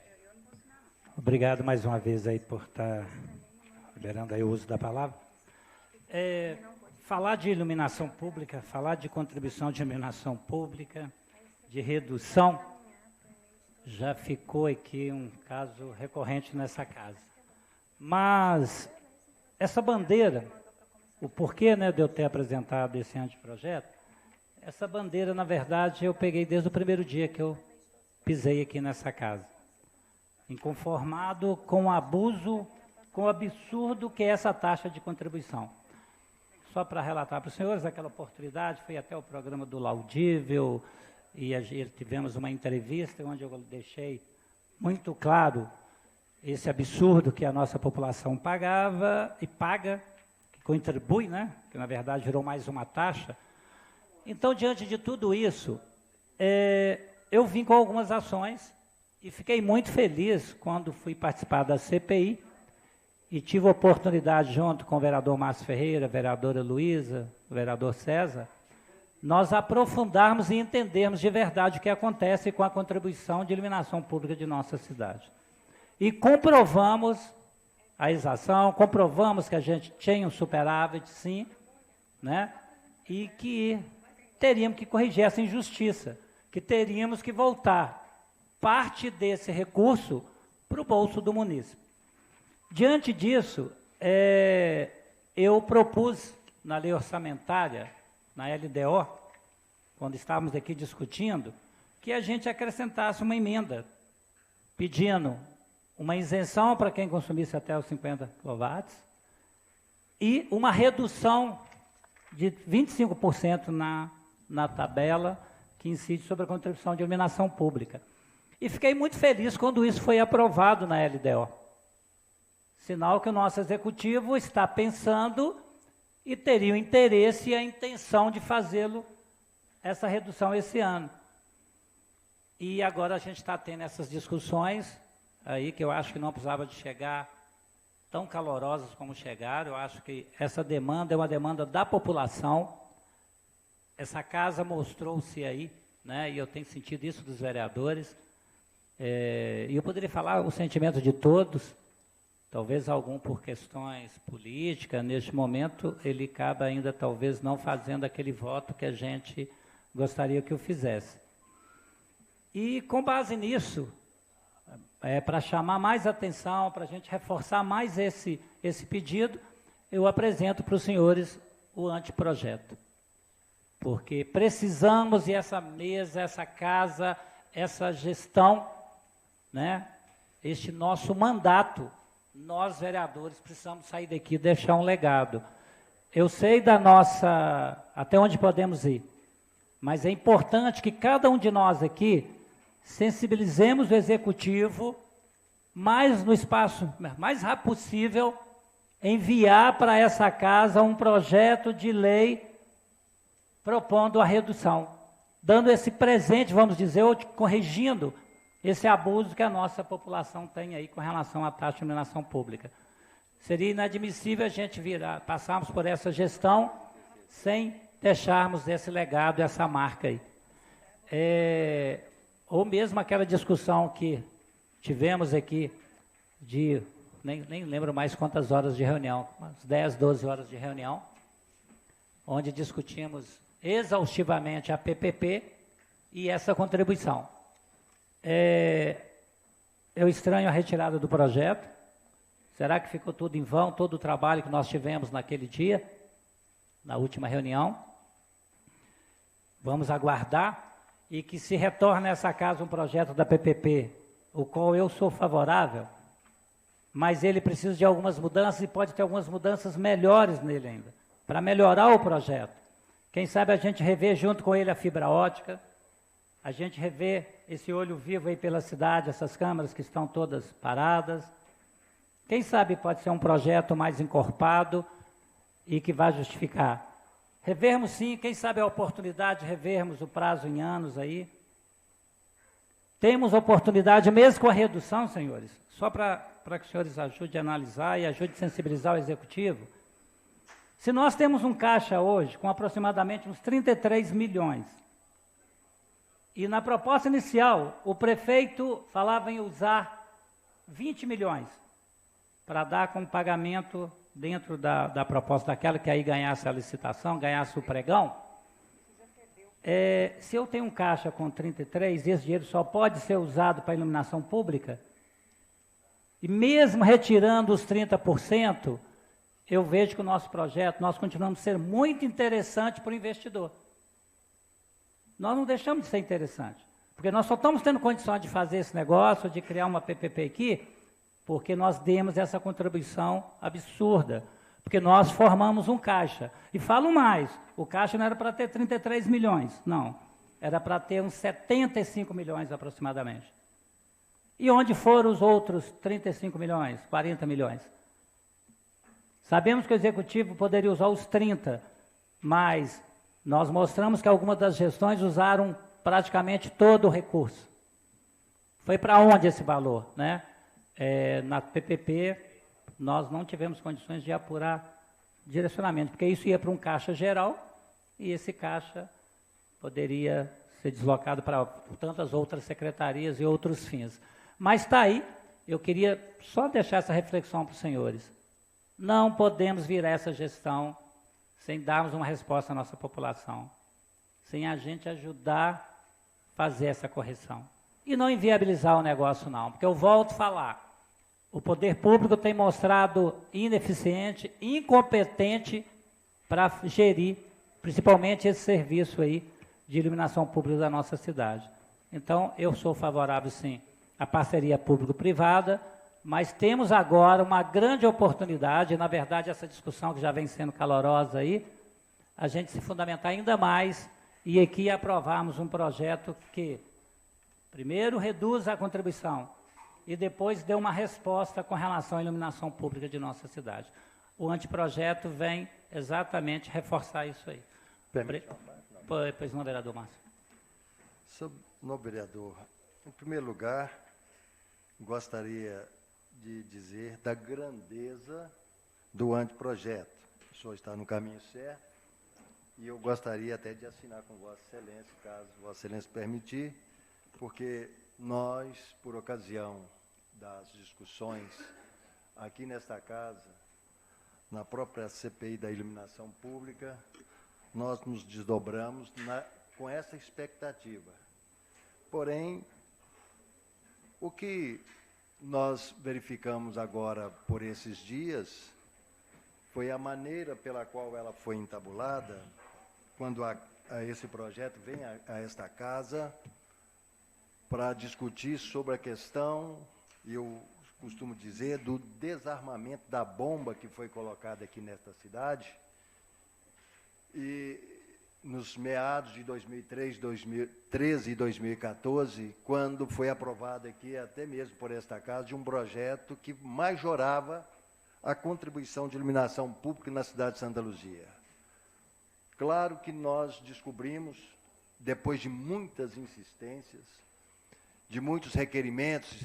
obrigado mais uma vez aí por estar liberando aí o uso da palavra. Falar de iluminação pública, falar de contribuição de iluminação pública, de redução, já ficou aqui um caso recorrente nessa casa. Mas essa bandeira, o porquê, né, de eu ter apresentado esse anteprojeto, essa bandeira, na verdade, eu peguei desde o primeiro dia que eu pisei aqui nessa casa. Inconformado com o abuso, com o absurdo que é essa taxa de contribuição. Só para relatar para os senhores, aquela oportunidade, foi até o programa do Laudível, e tivemos uma entrevista onde eu deixei muito claro esse absurdo que a nossa população pagava e paga, que contribui, né? Que na verdade virou mais uma taxa. Então, diante de tudo isso, eu vim com algumas ações e fiquei muito feliz quando fui participar da CPI e tive a oportunidade, junto com o vereador Márcio Ferreira, a vereadora Luísa, o vereador César, nós aprofundarmos e entendermos de verdade o que acontece com a contribuição de iluminação pública de nossa cidade. E comprovamos a exação, comprovamos que a gente tinha um superávit, sim, né? E que teríamos que corrigir essa injustiça, que teríamos que voltar parte desse recurso para o bolso do munícipe. Diante disso, eu propus na lei orçamentária, na LDO, quando estávamos aqui discutindo, que a gente acrescentasse uma emenda pedindo uma isenção para quem consumisse até os 50 kW e uma redução de 25% na tabela que incide sobre a contribuição de iluminação pública. E fiquei muito feliz quando isso foi aprovado na LDO. Sinal que o nosso executivo está pensando e teria o interesse e a intenção de fazê-lo, essa redução esse ano. E agora a gente está tendo essas discussões aí que eu acho que não precisava de chegar tão calorosas como chegaram. Eu acho que essa demanda é uma demanda da população. Essa casa mostrou-se aí, né, e eu tenho sentido isso dos vereadores. E eu poderia falar o sentimento de todos, talvez algum por questões políticas, neste momento ele acaba ainda talvez não fazendo aquele voto que a gente gostaria que o fizesse. E com base nisso, para chamar mais atenção, para a gente reforçar mais esse pedido, eu apresento para os senhores o anteprojeto. Porque precisamos, e essa mesa, essa casa, essa gestão, né, este nosso mandato, nós, vereadores, precisamos sair daqui e deixar um legado. Eu sei da nossa, até onde podemos ir, mas é importante que cada um de nós aqui sensibilizemos o executivo, mais no espaço mais rápido possível, enviar para essa casa um projeto de lei propondo a redução, dando esse presente, vamos dizer, ou corrigindo esse abuso que a nossa população tem aí com relação à taxa de iluminação pública. Seria inadmissível a gente passarmos por essa gestão sem deixarmos esse legado, essa marca aí. Ou mesmo aquela discussão que tivemos aqui de, nem lembro mais quantas horas de reunião, umas 10, 12 horas de reunião, onde discutimos exaustivamente a PPP e essa contribuição. Eu estranho a retirada do projeto. Será que ficou tudo em vão, todo o trabalho que nós tivemos naquele dia, na última reunião? Vamos aguardar e que se retorne a essa casa um projeto da PPP, o qual eu sou favorável, mas ele precisa de algumas mudanças e pode ter algumas mudanças melhores nele ainda, para melhorar o projeto. Quem sabe a gente rever junto com ele a fibra ótica, a gente rever esse olho vivo aí pela cidade, essas câmaras que estão todas paradas. Quem sabe pode ser um projeto mais encorpado e que vai justificar. Revermos sim, quem sabe a oportunidade de revermos o prazo em anos aí. temos oportunidade, mesmo com a redução, senhores, só para que os senhores ajudem a analisar e ajudem a sensibilizar o Executivo, se nós temos um caixa hoje com aproximadamente uns 33 milhões, e na proposta inicial, o prefeito falava em usar 20 milhões para dar como pagamento dentro da proposta daquela que aí ganhasse a licitação, ganhasse o pregão. Se eu tenho um caixa com 33, esse dinheiro só pode ser usado para iluminação pública, e mesmo retirando os 30%, eu vejo que o nosso projeto, nós continuamos a ser muito interessante para o investidor. Nós não deixamos de ser interessante, porque nós só estamos tendo condições de fazer esse negócio, de criar uma PPP aqui, porque nós demos essa contribuição absurda, porque nós formamos um caixa. E falo mais, o caixa não era para ter 33 milhões, não, era para ter uns 75 milhões aproximadamente. E onde foram os outros 35 milhões, 40 milhões? Sabemos que o Executivo poderia usar os 30, mas nós mostramos que algumas das gestões usaram praticamente todo o recurso. Foi para onde esse valor, né? Na PPP, nós não tivemos condições de apurar direcionamento, porque isso ia para um caixa geral, e esse caixa poderia ser deslocado para tantas outras secretarias e outros fins. Mas está aí, eu queria só deixar essa reflexão para os senhores. Não podemos virar essa gestão sem darmos uma resposta à nossa população, sem a gente ajudar a fazer essa correção. E não inviabilizar o negócio, não, porque eu volto a falar, o poder público tem mostrado ineficiente, incompetente para gerir, principalmente esse serviço aí de iluminação pública da nossa cidade. Então, eu sou favorável, sim, à parceria público-privada, mas temos agora uma grande oportunidade, na verdade, essa discussão que já vem sendo calorosa aí, a gente se fundamentar ainda mais e aqui aprovarmos um projeto que, primeiro, reduz a contribuição e depois dê uma resposta com relação à iluminação pública de nossa cidade. O anteprojeto vem exatamente reforçar isso aí. Pois não, vereador Márcio. Senhor vereador, em primeiro lugar, gostaria de dizer da grandeza do anteprojeto. O senhor está no caminho certo e eu gostaria até de assinar com Vossa Excelência, caso Vossa Excelência permitir, porque nós, por ocasião das discussões aqui nesta casa, na própria CPI da iluminação pública, nós nos desdobramos com essa expectativa. Porém, o que nós verificamos agora por esses dias foi a maneira pela qual ela foi entabulada, quando esse projeto vem a esta casa para discutir sobre a questão, eu costumo dizer, do desarmamento da bomba que foi colocada aqui nesta cidade. E nos meados de 2013 e 2014, quando foi aprovado aqui, até mesmo por esta casa, um projeto que majorava a contribuição de iluminação pública na cidade de Santa Luzia. Claro que nós descobrimos, depois de muitas insistências, de muitos requerimentos,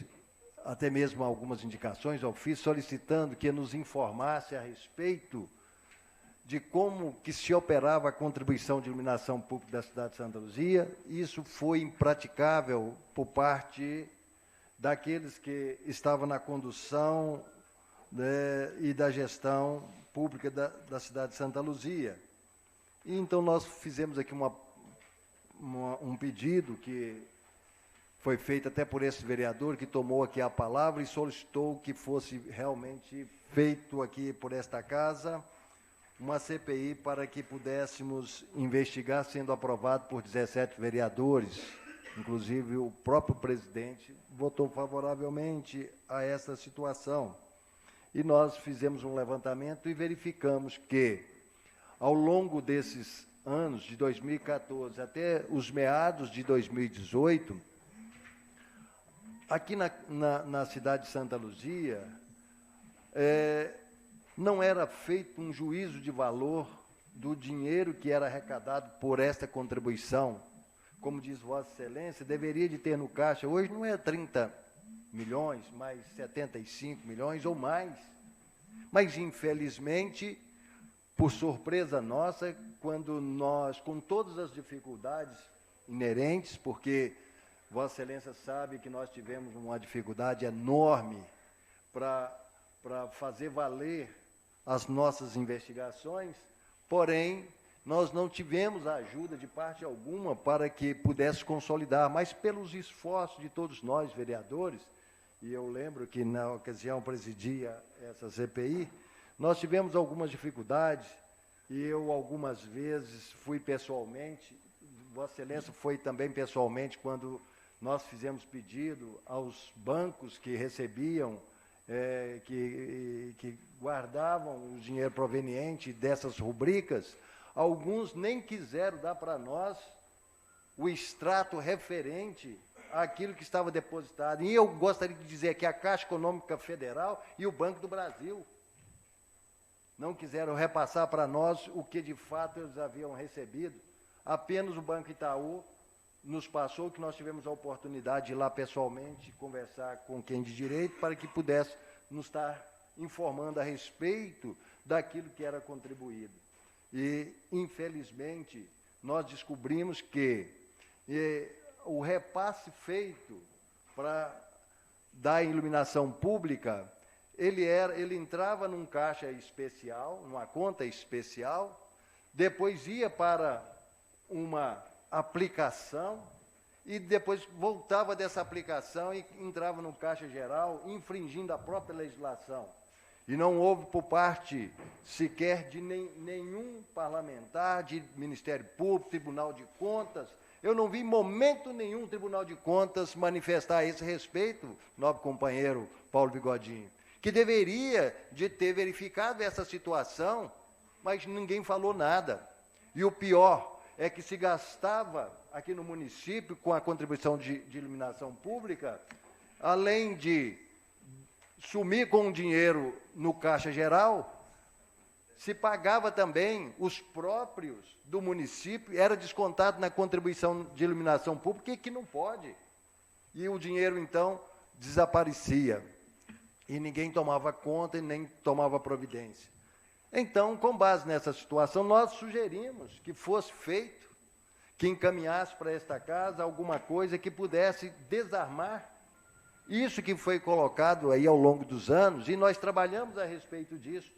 até mesmo algumas indicações ao ofício, solicitando que nos informasse a respeito de como que se operava a contribuição de iluminação pública da cidade de Santa Luzia. Isso foi impraticável por parte daqueles que estavam na condução, né, e da gestão pública da cidade de Santa Luzia. E então nós fizemos aqui um pedido que foi feito até por esse vereador que tomou aqui a palavra e solicitou que fosse realmente feito aqui por esta casa uma CPI para que pudéssemos investigar, sendo aprovado por 17 vereadores, inclusive o próprio presidente votou favoravelmente a essa situação. E nós fizemos um levantamento e verificamos que, ao longo desses anos, de 2014 até os meados de 2018, aqui na cidade de Santa Luzia, não era feito um juízo de valor do dinheiro que era arrecadado por esta contribuição, como diz Vossa Excelência, deveria de ter no caixa, hoje não é 30 milhões, mais 75 milhões ou mais. Mas, infelizmente, por surpresa nossa, quando nós, com todas as dificuldades inerentes, porque Vossa Excelência sabe que nós tivemos uma dificuldade enorme para fazer valer as nossas investigações, porém, nós não tivemos a ajuda de parte alguma para que pudesse consolidar, mas pelos esforços de todos nós, vereadores, e eu lembro que na ocasião presidia essa CPI, nós tivemos algumas dificuldades, e eu algumas vezes fui pessoalmente, Vossa Excelência foi também pessoalmente quando nós fizemos pedido aos bancos que recebiam, que guardavam o dinheiro proveniente dessas rubricas. Alguns nem quiseram dar para nós o extrato referente àquilo que estava depositado. E eu gostaria de dizer que a Caixa Econômica Federal e o Banco do Brasil não quiseram repassar para nós o que de fato eles haviam recebido. Apenas o Banco Itaú nos passou, que nós tivemos a oportunidade de ir lá pessoalmente conversar com quem de direito para que pudesse nos estar informando a respeito daquilo que era contribuído. E, infelizmente, nós descobrimos que o repasse feito para da iluminação pública, ele entrava num caixa especial, numa conta especial, depois ia para uma aplicação e depois voltava dessa aplicação e entrava no caixa geral, infringindo a própria legislação. E não houve por parte sequer de nenhum parlamentar, de Ministério Público, Tribunal de Contas. Eu não vi em momento nenhum Tribunal de Contas manifestar esse respeito, nobre companheiro Paulo Bigodinho, que deveria de ter verificado essa situação, mas ninguém falou nada. E o pior é que se gastava aqui no município, com a contribuição de iluminação pública, além de sumir com o dinheiro no Caixa Geral, se pagava também os próprios do município, era descontado na contribuição de iluminação pública, que não pode. E o dinheiro, então, desaparecia. E ninguém tomava conta e nem tomava providência. Então, com base nessa situação, nós sugerimos que fosse feito, que encaminhasse para esta casa alguma coisa que pudesse desarmar isso que foi colocado aí ao longo dos anos, e nós trabalhamos a respeito disso.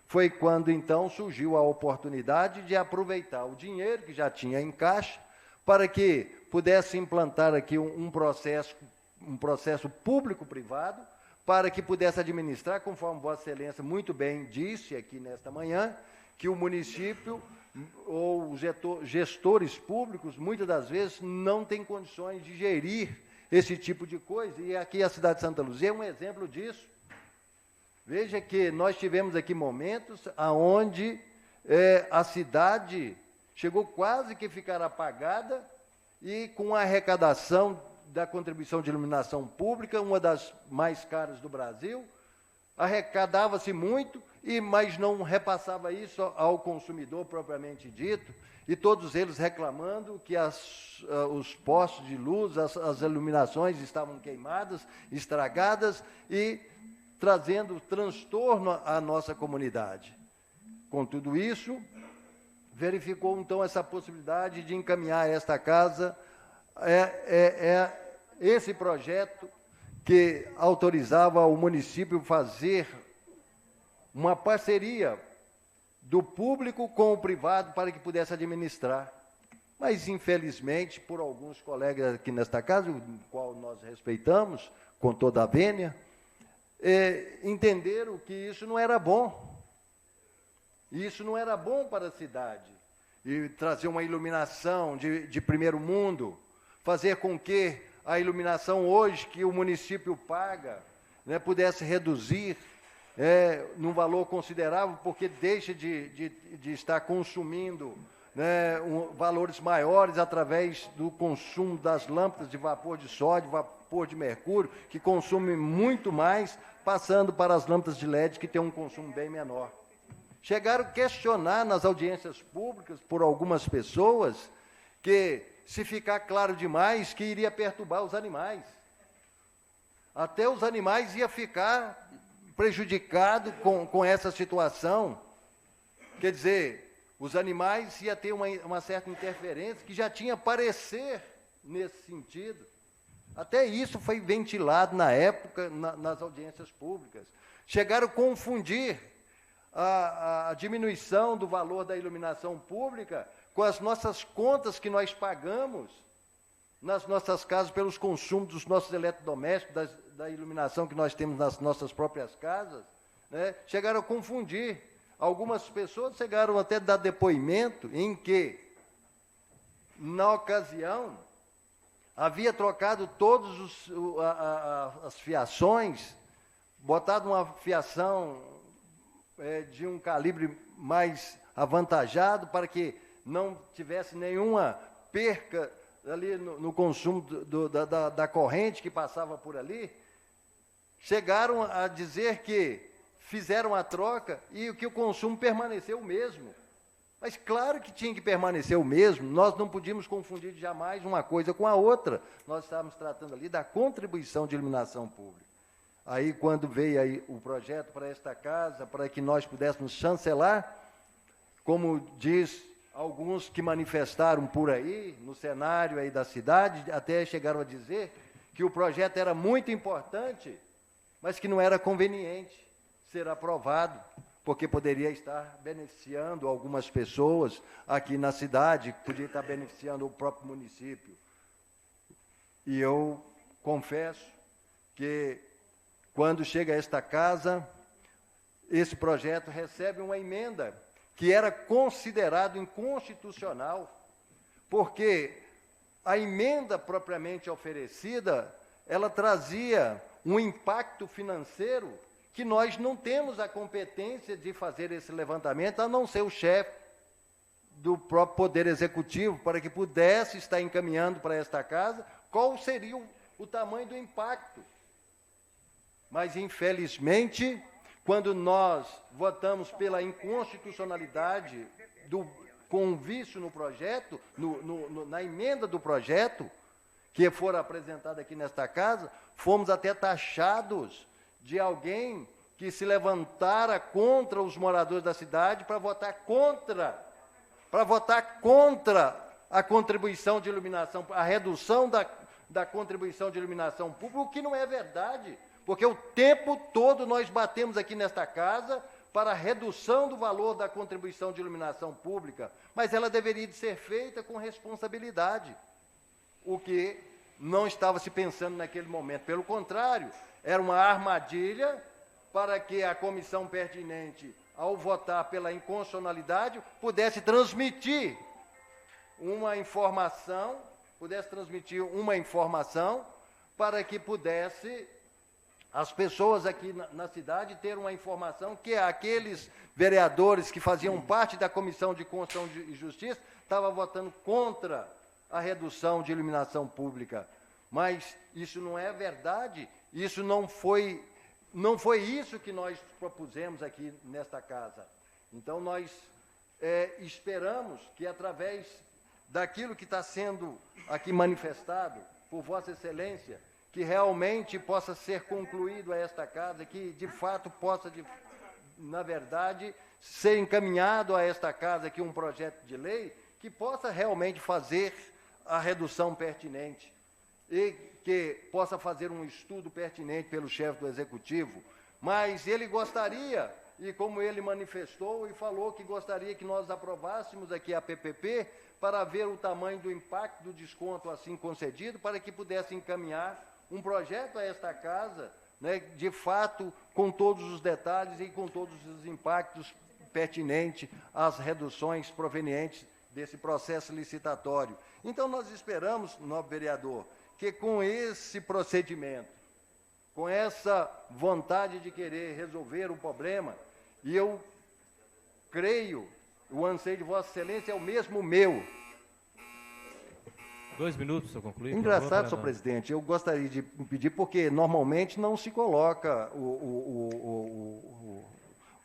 Foi quando, então, surgiu a oportunidade de aproveitar o dinheiro que já tinha em caixa para que pudesse implantar aqui um processo público-privado, para que pudesse administrar, conforme Vossa Excelência muito bem disse aqui nesta manhã, que o município ou os gestores públicos, muitas das vezes, não têm condições de gerir esse tipo de coisa, e aqui a cidade de Santa Luzia é um exemplo disso. Veja que nós tivemos aqui momentos onde a cidade chegou quase que ficar apagada, e com a arrecadação da contribuição de iluminação pública, uma das mais caras do Brasil, arrecadava-se muito, mas não repassava isso ao consumidor propriamente dito, e todos eles reclamando que os postos de luz, as iluminações estavam queimadas, estragadas, e trazendo transtorno à nossa comunidade. Com tudo isso, verificou então essa possibilidade de encaminhar esta casa esse projeto que autorizava o município fazer uma parceria do público com o privado para que pudesse administrar. Mas, infelizmente, por alguns colegas aqui nesta casa, o qual nós respeitamos com toda a vênia, entenderam que isso não era bom. Isso não era bom para a cidade. E trazer uma iluminação de primeiro mundo, fazer com que a iluminação hoje que o município paga, né, pudesse reduzir num valor considerável, porque deixa de estar consumindo, né, valores maiores através do consumo das lâmpadas de vapor de sódio, vapor de mercúrio, que consomem muito mais, passando para as lâmpadas de LED, que têm um consumo bem menor. Chegaram a questionar nas audiências públicas por algumas pessoas que, se ficar claro demais, que iria perturbar os animais. Até os animais iam ficar prejudicados com essa situação. Quer dizer, os animais iam ter uma certa interferência, que já tinha parecer nesse sentido. Até isso foi ventilado na época, nas audiências públicas. Chegaram a confundir a diminuição do valor da iluminação pública com as nossas contas que nós pagamos nas nossas casas pelos consumos dos nossos eletrodomésticos, da iluminação que nós temos nas nossas próprias casas, né? Chegaram a confundir. Algumas pessoas chegaram até a dar depoimento em que, na ocasião, havia trocado todas as fiações, botado uma fiação de um calibre mais avantajado para que não tivesse nenhuma perca ali no consumo da corrente que passava por ali. Chegaram a dizer que fizeram a troca e que o consumo permaneceu o mesmo. Mas claro que tinha que permanecer o mesmo, nós não podíamos confundir jamais uma coisa com a outra. Nós estávamos tratando ali da contribuição de iluminação pública. Aí, quando veio aí o projeto para esta casa, para que nós pudéssemos chancelar, como diz alguns que manifestaram por aí, no cenário aí da cidade, até chegaram a dizer que o projeto era muito importante, mas que não era conveniente ser aprovado, porque poderia estar beneficiando algumas pessoas aqui na cidade, podia estar beneficiando o próprio município. E eu confesso que, quando chega a esta casa, esse projeto recebe uma emenda que era considerado inconstitucional, porque a emenda propriamente oferecida, ela trazia um impacto financeiro que nós não temos a competência de fazer esse levantamento, a não ser o chefe do próprio Poder Executivo, para que pudesse estar encaminhando para esta casa qual seria o tamanho do impacto. Mas, infelizmente, quando nós votamos pela inconstitucionalidade com um vício no projeto, na emenda do projeto, que for apresentada aqui nesta casa, fomos até taxados de alguém que se levantara contra os moradores da cidade para votar contra a contribuição de iluminação, a redução da contribuição de iluminação pública, o que não é verdade, porque o tempo todo nós batemos aqui nesta casa para a redução do valor da contribuição de iluminação pública, mas ela deveria de ser feita com responsabilidade, o que não estava se pensando naquele momento. Pelo contrário, era uma armadilha para que a comissão pertinente, ao votar pela inconstitucionalidade, pudesse transmitir uma informação, para que pudesse as pessoas aqui na cidade ter uma informação que aqueles vereadores que faziam parte da Comissão de Constituição e Justiça estavam votando contra a redução de iluminação pública. Mas isso não é verdade, isso não foi isso que nós propusemos aqui nesta casa. Então, nós esperamos que, através daquilo que está sendo aqui manifestado por Vossa Excelência, que realmente possa ser concluído a esta casa, que de fato possa, na verdade, ser encaminhado a esta casa aqui um projeto de lei que possa realmente fazer a redução pertinente e que possa fazer um estudo pertinente pelo chefe do Executivo. Mas ele gostaria, e como ele manifestou e falou que gostaria que nós aprovássemos aqui a PPP para ver o tamanho do impacto do desconto assim concedido, para que pudesse encaminhar um projeto a esta casa, né, de fato, com todos os detalhes e com todos os impactos pertinentes às reduções provenientes desse processo licitatório. Então, nós esperamos, nobre vereador, que com esse procedimento, com essa vontade de querer resolver o problema, e eu creio, o anseio de Vossa Excelência é o mesmo meu. 2 minutos, senhor concluir. Engraçado, senhor presidente, eu gostaria de pedir, porque normalmente não se coloca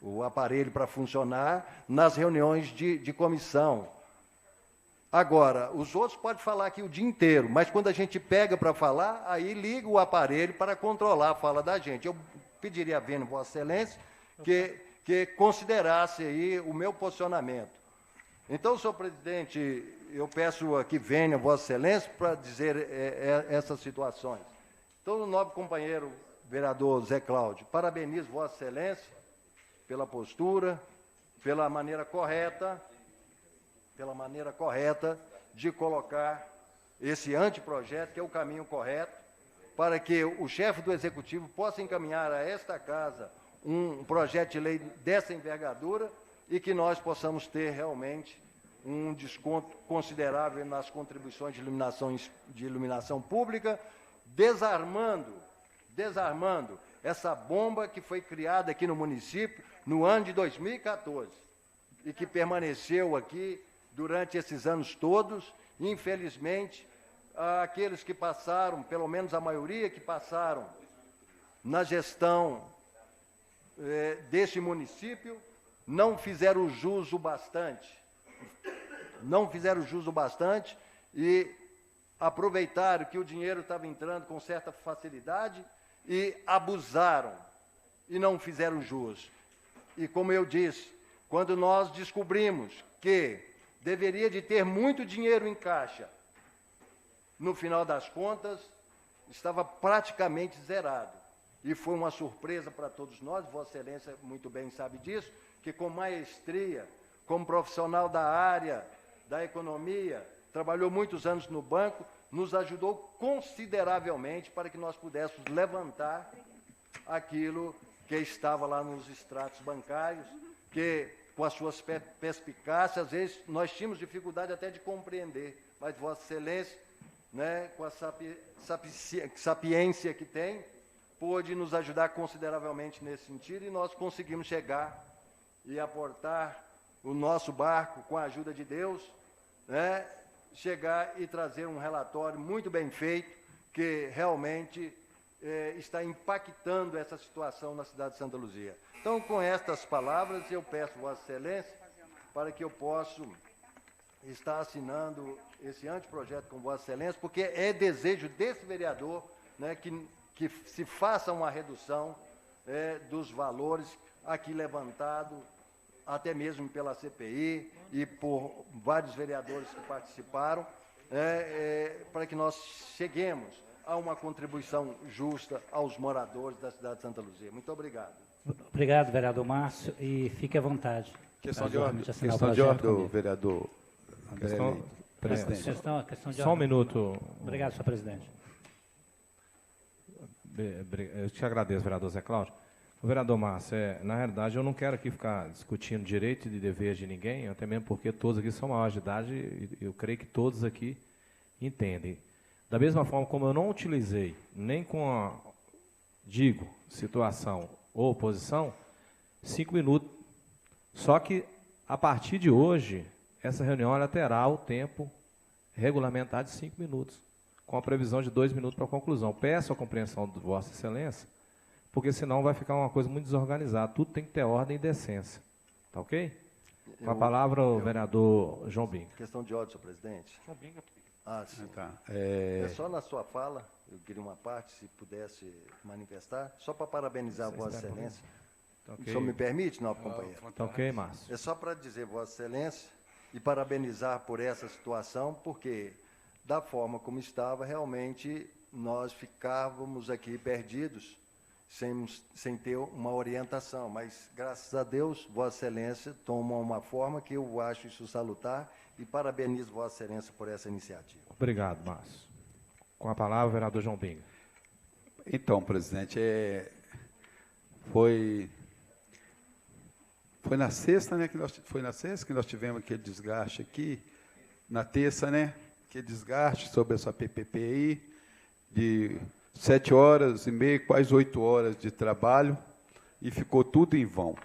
o aparelho para funcionar nas reuniões de comissão. Agora, os outros podem falar aqui o dia inteiro, mas quando a gente pega para falar, aí liga o aparelho para controlar a fala da gente. Eu pediria a Vossa Excelência que considerasse aí o meu posicionamento. Então, senhor presidente, eu peço que venha Vossa Excelência para dizer essas situações. Então, o nobre companheiro vereador Zé Cláudio, parabenizo Vossa Excelência pela postura, pela maneira correta de colocar esse anteprojeto, que é o caminho correto, para que o chefe do Executivo possa encaminhar a esta casa um projeto de lei dessa envergadura e que nós possamos ter realmente um desconto considerável nas contribuições de iluminação pública, desarmando essa bomba que foi criada aqui no município no ano de 2014 e que permaneceu aqui durante esses anos todos. Infelizmente, aqueles que passaram, pelo menos a maioria que passaram na gestão deste município, não fizeram jus o bastante e aproveitaram que o dinheiro estava entrando com certa facilidade e abusaram e não fizeram jus. E como eu disse, quando nós descobrimos que deveria de ter muito dinheiro em caixa, no final das contas, estava praticamente zerado. E foi uma surpresa para todos nós, Vossa Excelência muito bem sabe disso, que com maestria, como profissional da área da economia, trabalhou muitos anos no banco, nos ajudou consideravelmente para que nós pudéssemos levantar aquilo que estava lá nos extratos bancários, que com as suas perspicácias, às vezes nós tínhamos dificuldade até de compreender, mas Vossa Excelência, né, com a sapiência que tem, pôde nos ajudar consideravelmente nesse sentido e nós conseguimos chegar e aportar o nosso barco com a ajuda de Deus, né, chegar e trazer um relatório muito bem feito, que realmente está impactando essa situação na cidade de Santa Luzia. Então, com estas palavras, eu peço Vossa Excelência para que eu possa estar assinando esse anteprojeto com Vossa Excelência, porque é desejo desse vereador, né, que se faça uma redução dos valores aqui levantado, até mesmo pela CPI e por vários vereadores que participaram, para que nós cheguemos a uma contribuição justa aos moradores da cidade de Santa Luzia. Muito obrigado. Obrigado, vereador Márcio, e fique à vontade. Questão de ordem, vereador André Leite. Presidente. Questão de ordem. Só um minuto. Obrigado, senhor presidente. Eu te agradeço, vereador Zé Cláudio. Vereador Márcio, na realidade, eu não quero aqui ficar discutindo direito e dever de ninguém, até mesmo porque todos aqui são maiores de idade e eu creio que todos aqui entendem. Da mesma forma como eu não utilizei, nem com a, situação ou oposição, 5 minutos. Só que, a partir de hoje, essa reunião ela terá o tempo regulamentar de 5 minutos, com a previsão de 2 minutos para a conclusão. Peço a compreensão de Vossa Excelência, porque senão vai ficar uma coisa muito desorganizada. Tudo tem que ter ordem e decência. Tá ok? Com a palavra o vereador João Binga. Questão de ordem, senhor presidente. João Binga. Sim. Tá. Só na sua fala, eu queria uma parte, se pudesse manifestar, só para parabenizar Vossa Excelência. Tá okay. O senhor me permite, nobre companheiro? Tá ok, Márcio. É só para dizer, Vossa Excelência, e parabenizar por essa situação, porque, da forma como estava, realmente nós ficávamos aqui perdidos, sem ter uma orientação. Mas, graças a Deus, Vossa Excelência toma uma forma que eu acho isso salutar e parabenizo Vossa Excelência por essa iniciativa. Obrigado, Márcio. Com a palavra, o vereador João Binga. Então, presidente, foi na sexta, né, que nós tivemos aquele desgaste aqui, na terça, né, aquele desgaste sobre essa PPPI, de 7h30, quase 8 horas de trabalho, e ficou tudo em vão.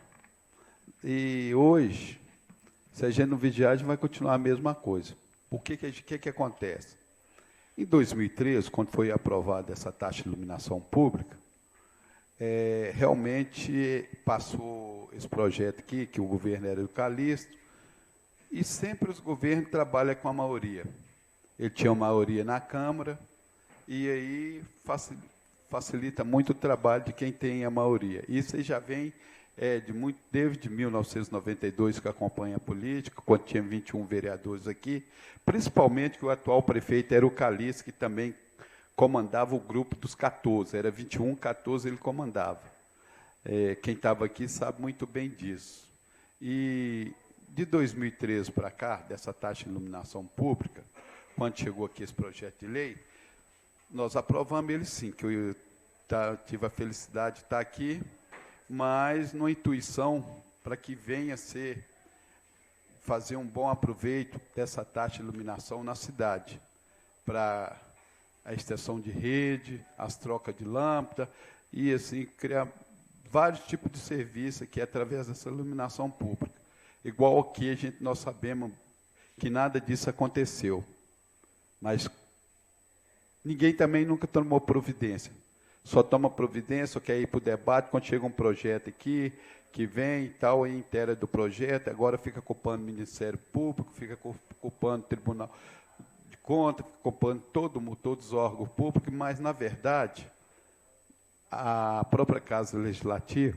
E hoje, se a gente não vigiar, a gente vai continuar a mesma coisa. O que acontece? Em 2013, quando foi aprovada essa taxa de iluminação pública, realmente passou esse projeto aqui, que o governo era do Calixto, E sempre os governos trabalham com a maioria. Ele tinha uma maioria na Câmara, e aí facilita muito o trabalho de quem tem a maioria. Isso aí já vem desde 1992, que acompanha a política, quando tinha 21 vereadores aqui, principalmente que o atual prefeito era o Calixto, que também comandava o grupo dos 14, era 21, 14 ele comandava. Quem estava aqui sabe muito bem disso. E de 2013 para cá, dessa taxa de iluminação pública, quando chegou aqui esse projeto de lei, nós aprovamos ele sim, que eu tive a felicidade de estar aqui, mas numa intuição para que venha fazer um bom aproveito dessa taxa de iluminação na cidade, para a extensão de rede, as trocas de lâmpada, e assim criar vários tipos de serviço aqui através dessa iluminação pública. Igual aqui, nós sabemos que nada disso aconteceu, mas ninguém também nunca tomou providência. Só toma providência, só quer ir para o debate, quando chega um projeto aqui, que vem e tal, aí inteira do projeto, agora fica culpando o Ministério Público, fica culpando o Tribunal de Contas, fica culpando todos os órgãos públicos, mas, na verdade, a própria Casa Legislativa,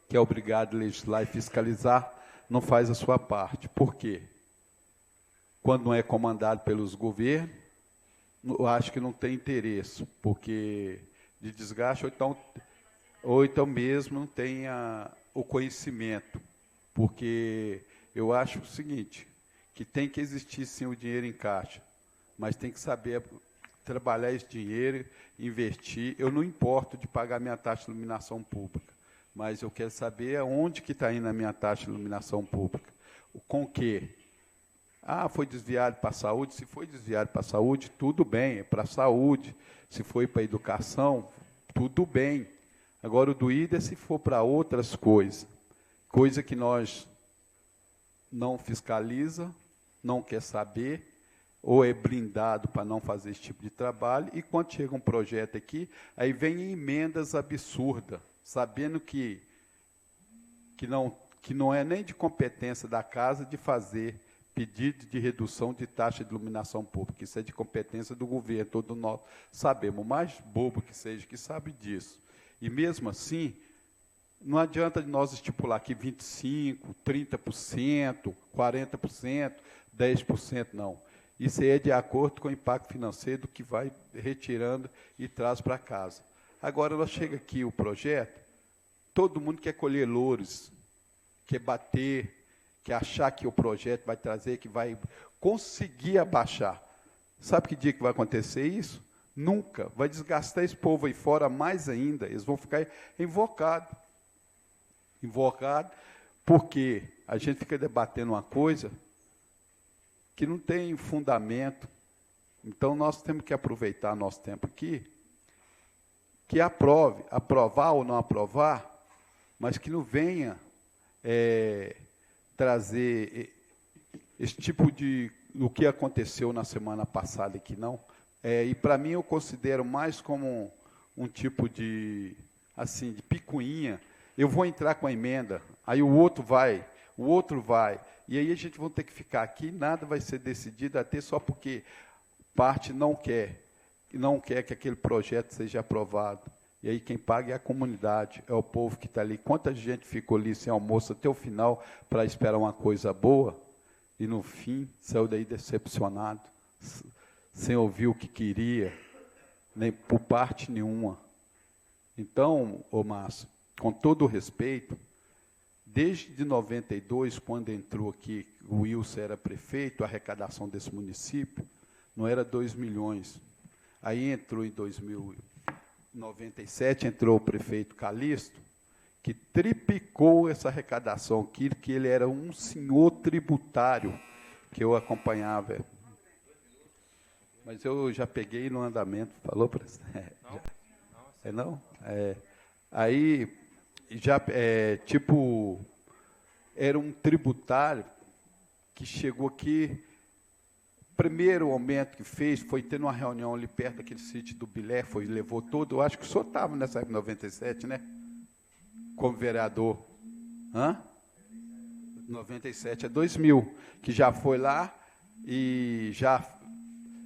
que é obrigada a legislar e fiscalizar, não faz a sua parte. Por quê? Quando não é comandado pelos governos, eu acho que não tem interesse, porque de desgaste, ou então mesmo não tem o conhecimento, porque eu acho o seguinte, que tem que existir sim o dinheiro em caixa, mas tem que saber trabalhar esse dinheiro, investir. Eu não importo de pagar minha taxa de iluminação pública, mas eu quero saber aonde que está indo a minha taxa de iluminação pública, com o quê? Foi desviado para a saúde. Se foi desviado para a saúde, tudo bem, é para a saúde. Se foi para a educação, tudo bem. Agora, o doído é se for para outras coisas. Coisa que nós não fiscaliza, não quer saber, ou é blindado para não fazer esse tipo de trabalho. E quando chega um projeto aqui, aí vem emendas absurdas, sabendo que não é nem de competência da casa de fazer pedido de redução de taxa de iluminação pública. Isso é de competência do governo, todos nós sabemos. O mais bobo que seja, que sabe disso. E mesmo assim, não adianta nós estipular aqui 25%, 30%, 40%, 10%, não. Isso aí é de acordo com o impacto financeiro do que vai retirando e traz para casa. Agora, nós chega aqui o projeto, todo mundo quer colher louros, quer bater, que achar que o projeto vai trazer, que vai conseguir abaixar. Sabe que dia que vai acontecer isso? Nunca. Vai desgastar esse povo aí fora mais ainda. Eles vão ficar invocados. Invocados, porque a gente fica debatendo uma coisa que não tem fundamento. Então, nós temos que aproveitar nosso tempo aqui, que aprovar ou não aprovar, mas que não venha trazer esse tipo de o que aconteceu na semana passada aqui, não. E para mim eu considero mais como um tipo de picuinha. Eu vou entrar com a emenda, aí o outro vai, e aí a gente vai ter que ficar aqui, nada vai ser decidido até só porque parte não quer que aquele projeto seja aprovado. E aí quem paga é a comunidade, é o povo que está ali. Quanta gente ficou ali sem almoço até o final para esperar uma coisa boa e, no fim, saiu daí decepcionado, sem ouvir o que queria, nem por parte nenhuma. Então, Márcio, com todo o respeito, desde 92, quando entrou aqui, o Wilson era prefeito, a arrecadação desse município não era 2 milhões. Aí entrou em 2097, entrou o prefeito Calixto, que triplicou essa arrecadação aqui, que ele era um senhor tributário, que eu acompanhava. Mas eu já peguei no andamento, falou para você? Não? Aí, já, era um tributário que chegou aqui. O primeiro aumento que fez foi tendo uma reunião ali perto daquele sítio do Bilé, levou todo. Eu acho que o senhor estava nessa época, 97, né? Como vereador. 97 a 2000, que já foi lá e já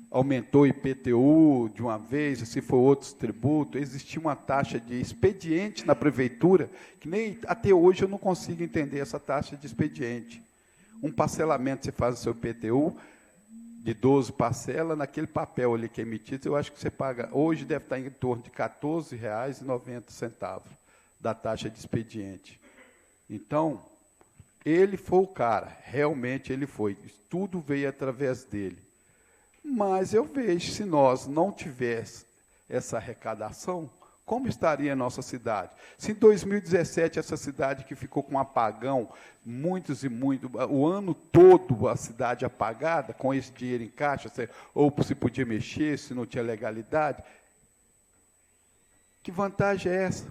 aumentou o IPTU de uma vez, se for outros tributos, existia uma taxa de expediente na prefeitura, que nem até hoje eu não consigo entender essa taxa de expediente. Um parcelamento, você faz o seu IPTU, de 12 parcelas, naquele papel ali que é emitido, eu acho que você paga, hoje deve estar em torno de R$ 14,90 da taxa de expediente. Então, ele foi o cara, realmente ele foi, tudo veio através dele. Mas eu vejo, se nós não tivéssemos essa arrecadação, como estaria a nossa cidade? Se em 2017 essa cidade que ficou com um apagão, o ano todo a cidade apagada, com esse dinheiro em caixa, ou se podia mexer, se não tinha legalidade, que vantagem é essa?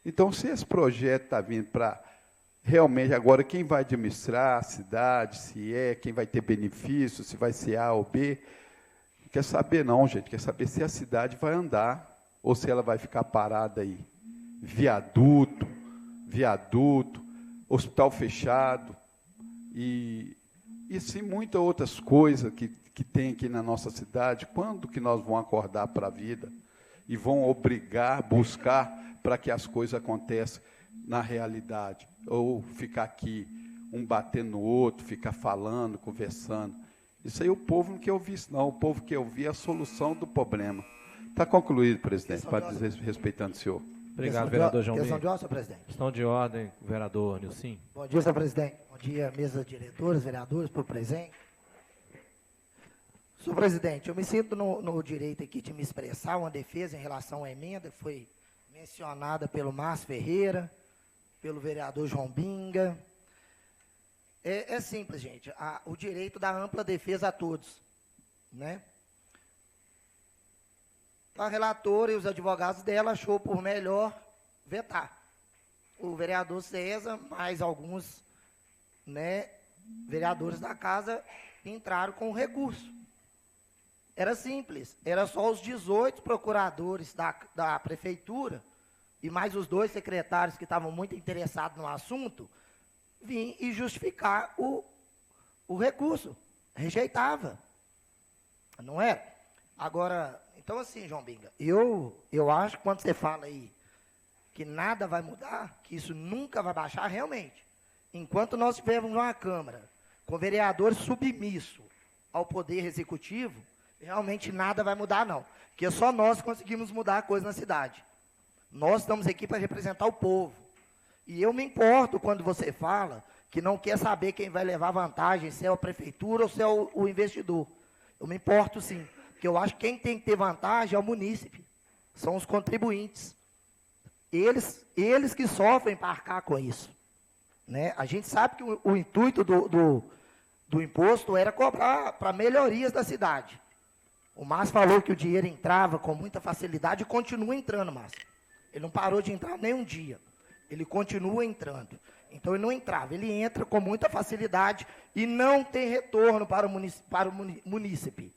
Então, se esse projeto está vindo para realmente, agora, quem vai administrar a cidade, quem vai ter benefício, se vai ser A ou B, não quer saber não, gente, quer saber se a cidade vai andar ou se ela vai ficar parada aí. Viaduto, hospital fechado, e sim, muitas outras coisas que tem aqui na nossa cidade. Quando que nós vamos acordar para a vida e vão buscar para que as coisas aconteçam na realidade? Ou ficar aqui, um batendo no outro, ficar falando, conversando. Isso aí o povo não quer ouvir isso, não. O povo quer ouvir a solução do problema. Está concluído, presidente, respeitando o senhor. Obrigado, vereador João Questão Bim. de ordem, senhor presidente. Questão de ordem, vereador Nilcim. Bom dia, senhor presidente. Bom dia, mesa de diretores, vereadores, por presente. Senhor presidente, eu me sinto no direito aqui de me expressar uma defesa em relação à emenda que foi mencionada pelo Márcio Ferreira, pelo vereador João Binga. É simples, gente. O direito da ampla defesa a todos, né? A relatora e os advogados dela achou por melhor vetar. O vereador César, mais alguns, né, vereadores da casa entraram com o recurso. Era simples. Era só os 18 procuradores da prefeitura e mais os 2 secretários que estavam muito interessados no assunto, vir e justificar o recurso. Rejeitava. Não era? Agora, então assim, João Binga, eu acho que quando você fala aí que nada vai mudar, que isso nunca vai baixar, realmente. Enquanto nós tivermos uma Câmara com vereadores submissos ao Poder Executivo, realmente nada vai mudar, não. Porque só nós conseguimos mudar a coisa na cidade. Nós estamos aqui para representar o povo. E eu me importo quando você fala que não quer saber quem vai levar vantagem, se é a prefeitura ou se é o investidor. Eu me importo sim, porque eu acho que quem tem que ter vantagem é o munícipe, são os contribuintes. Eles que sofrem para arcar com isso. Né? A gente sabe que o intuito do imposto era cobrar para melhorias da cidade. O Márcio falou que o dinheiro entrava com muita facilidade e continua entrando, Márcio. Ele não parou de entrar nem um dia. Ele continua entrando. Então, ele não entrava. Ele entra com muita facilidade e não tem retorno para o munícipe.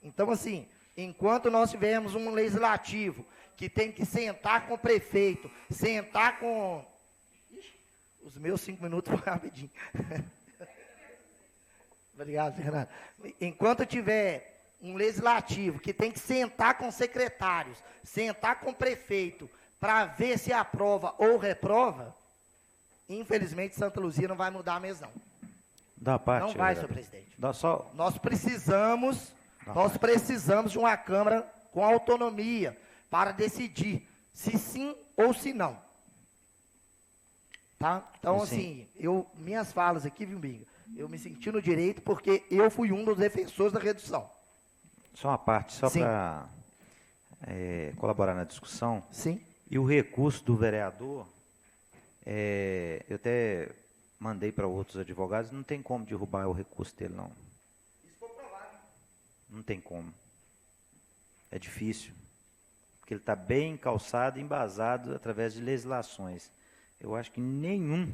Então, assim, enquanto nós tivermos um legislativo que tem que sentar com o prefeito, sentar com... Ixi, os meus 5 minutos foram rapidinho. Obrigado, Fernando. Enquanto tiver um legislativo que tem que sentar com secretários, sentar com o prefeito, para ver se aprova ou reprova, infelizmente Santa Luzia não vai mudar mesmo, não. Da parte, não vai, senhor presidente. Só... Nós precisamos de uma Câmara com autonomia para decidir se sim ou se não. Tá? Então, assim, minhas falas aqui, viu, Binga? Eu me senti no direito porque eu fui um dos defensores da redução. Só uma parte, só para colaborar na discussão. Sim. E o recurso do vereador, eu até mandei para outros advogados, não tem como derrubar o recurso dele, não. Isso foi provado. Não tem como. É difícil. Porque ele está bem calçado e embasado através de legislações. Eu acho que nenhum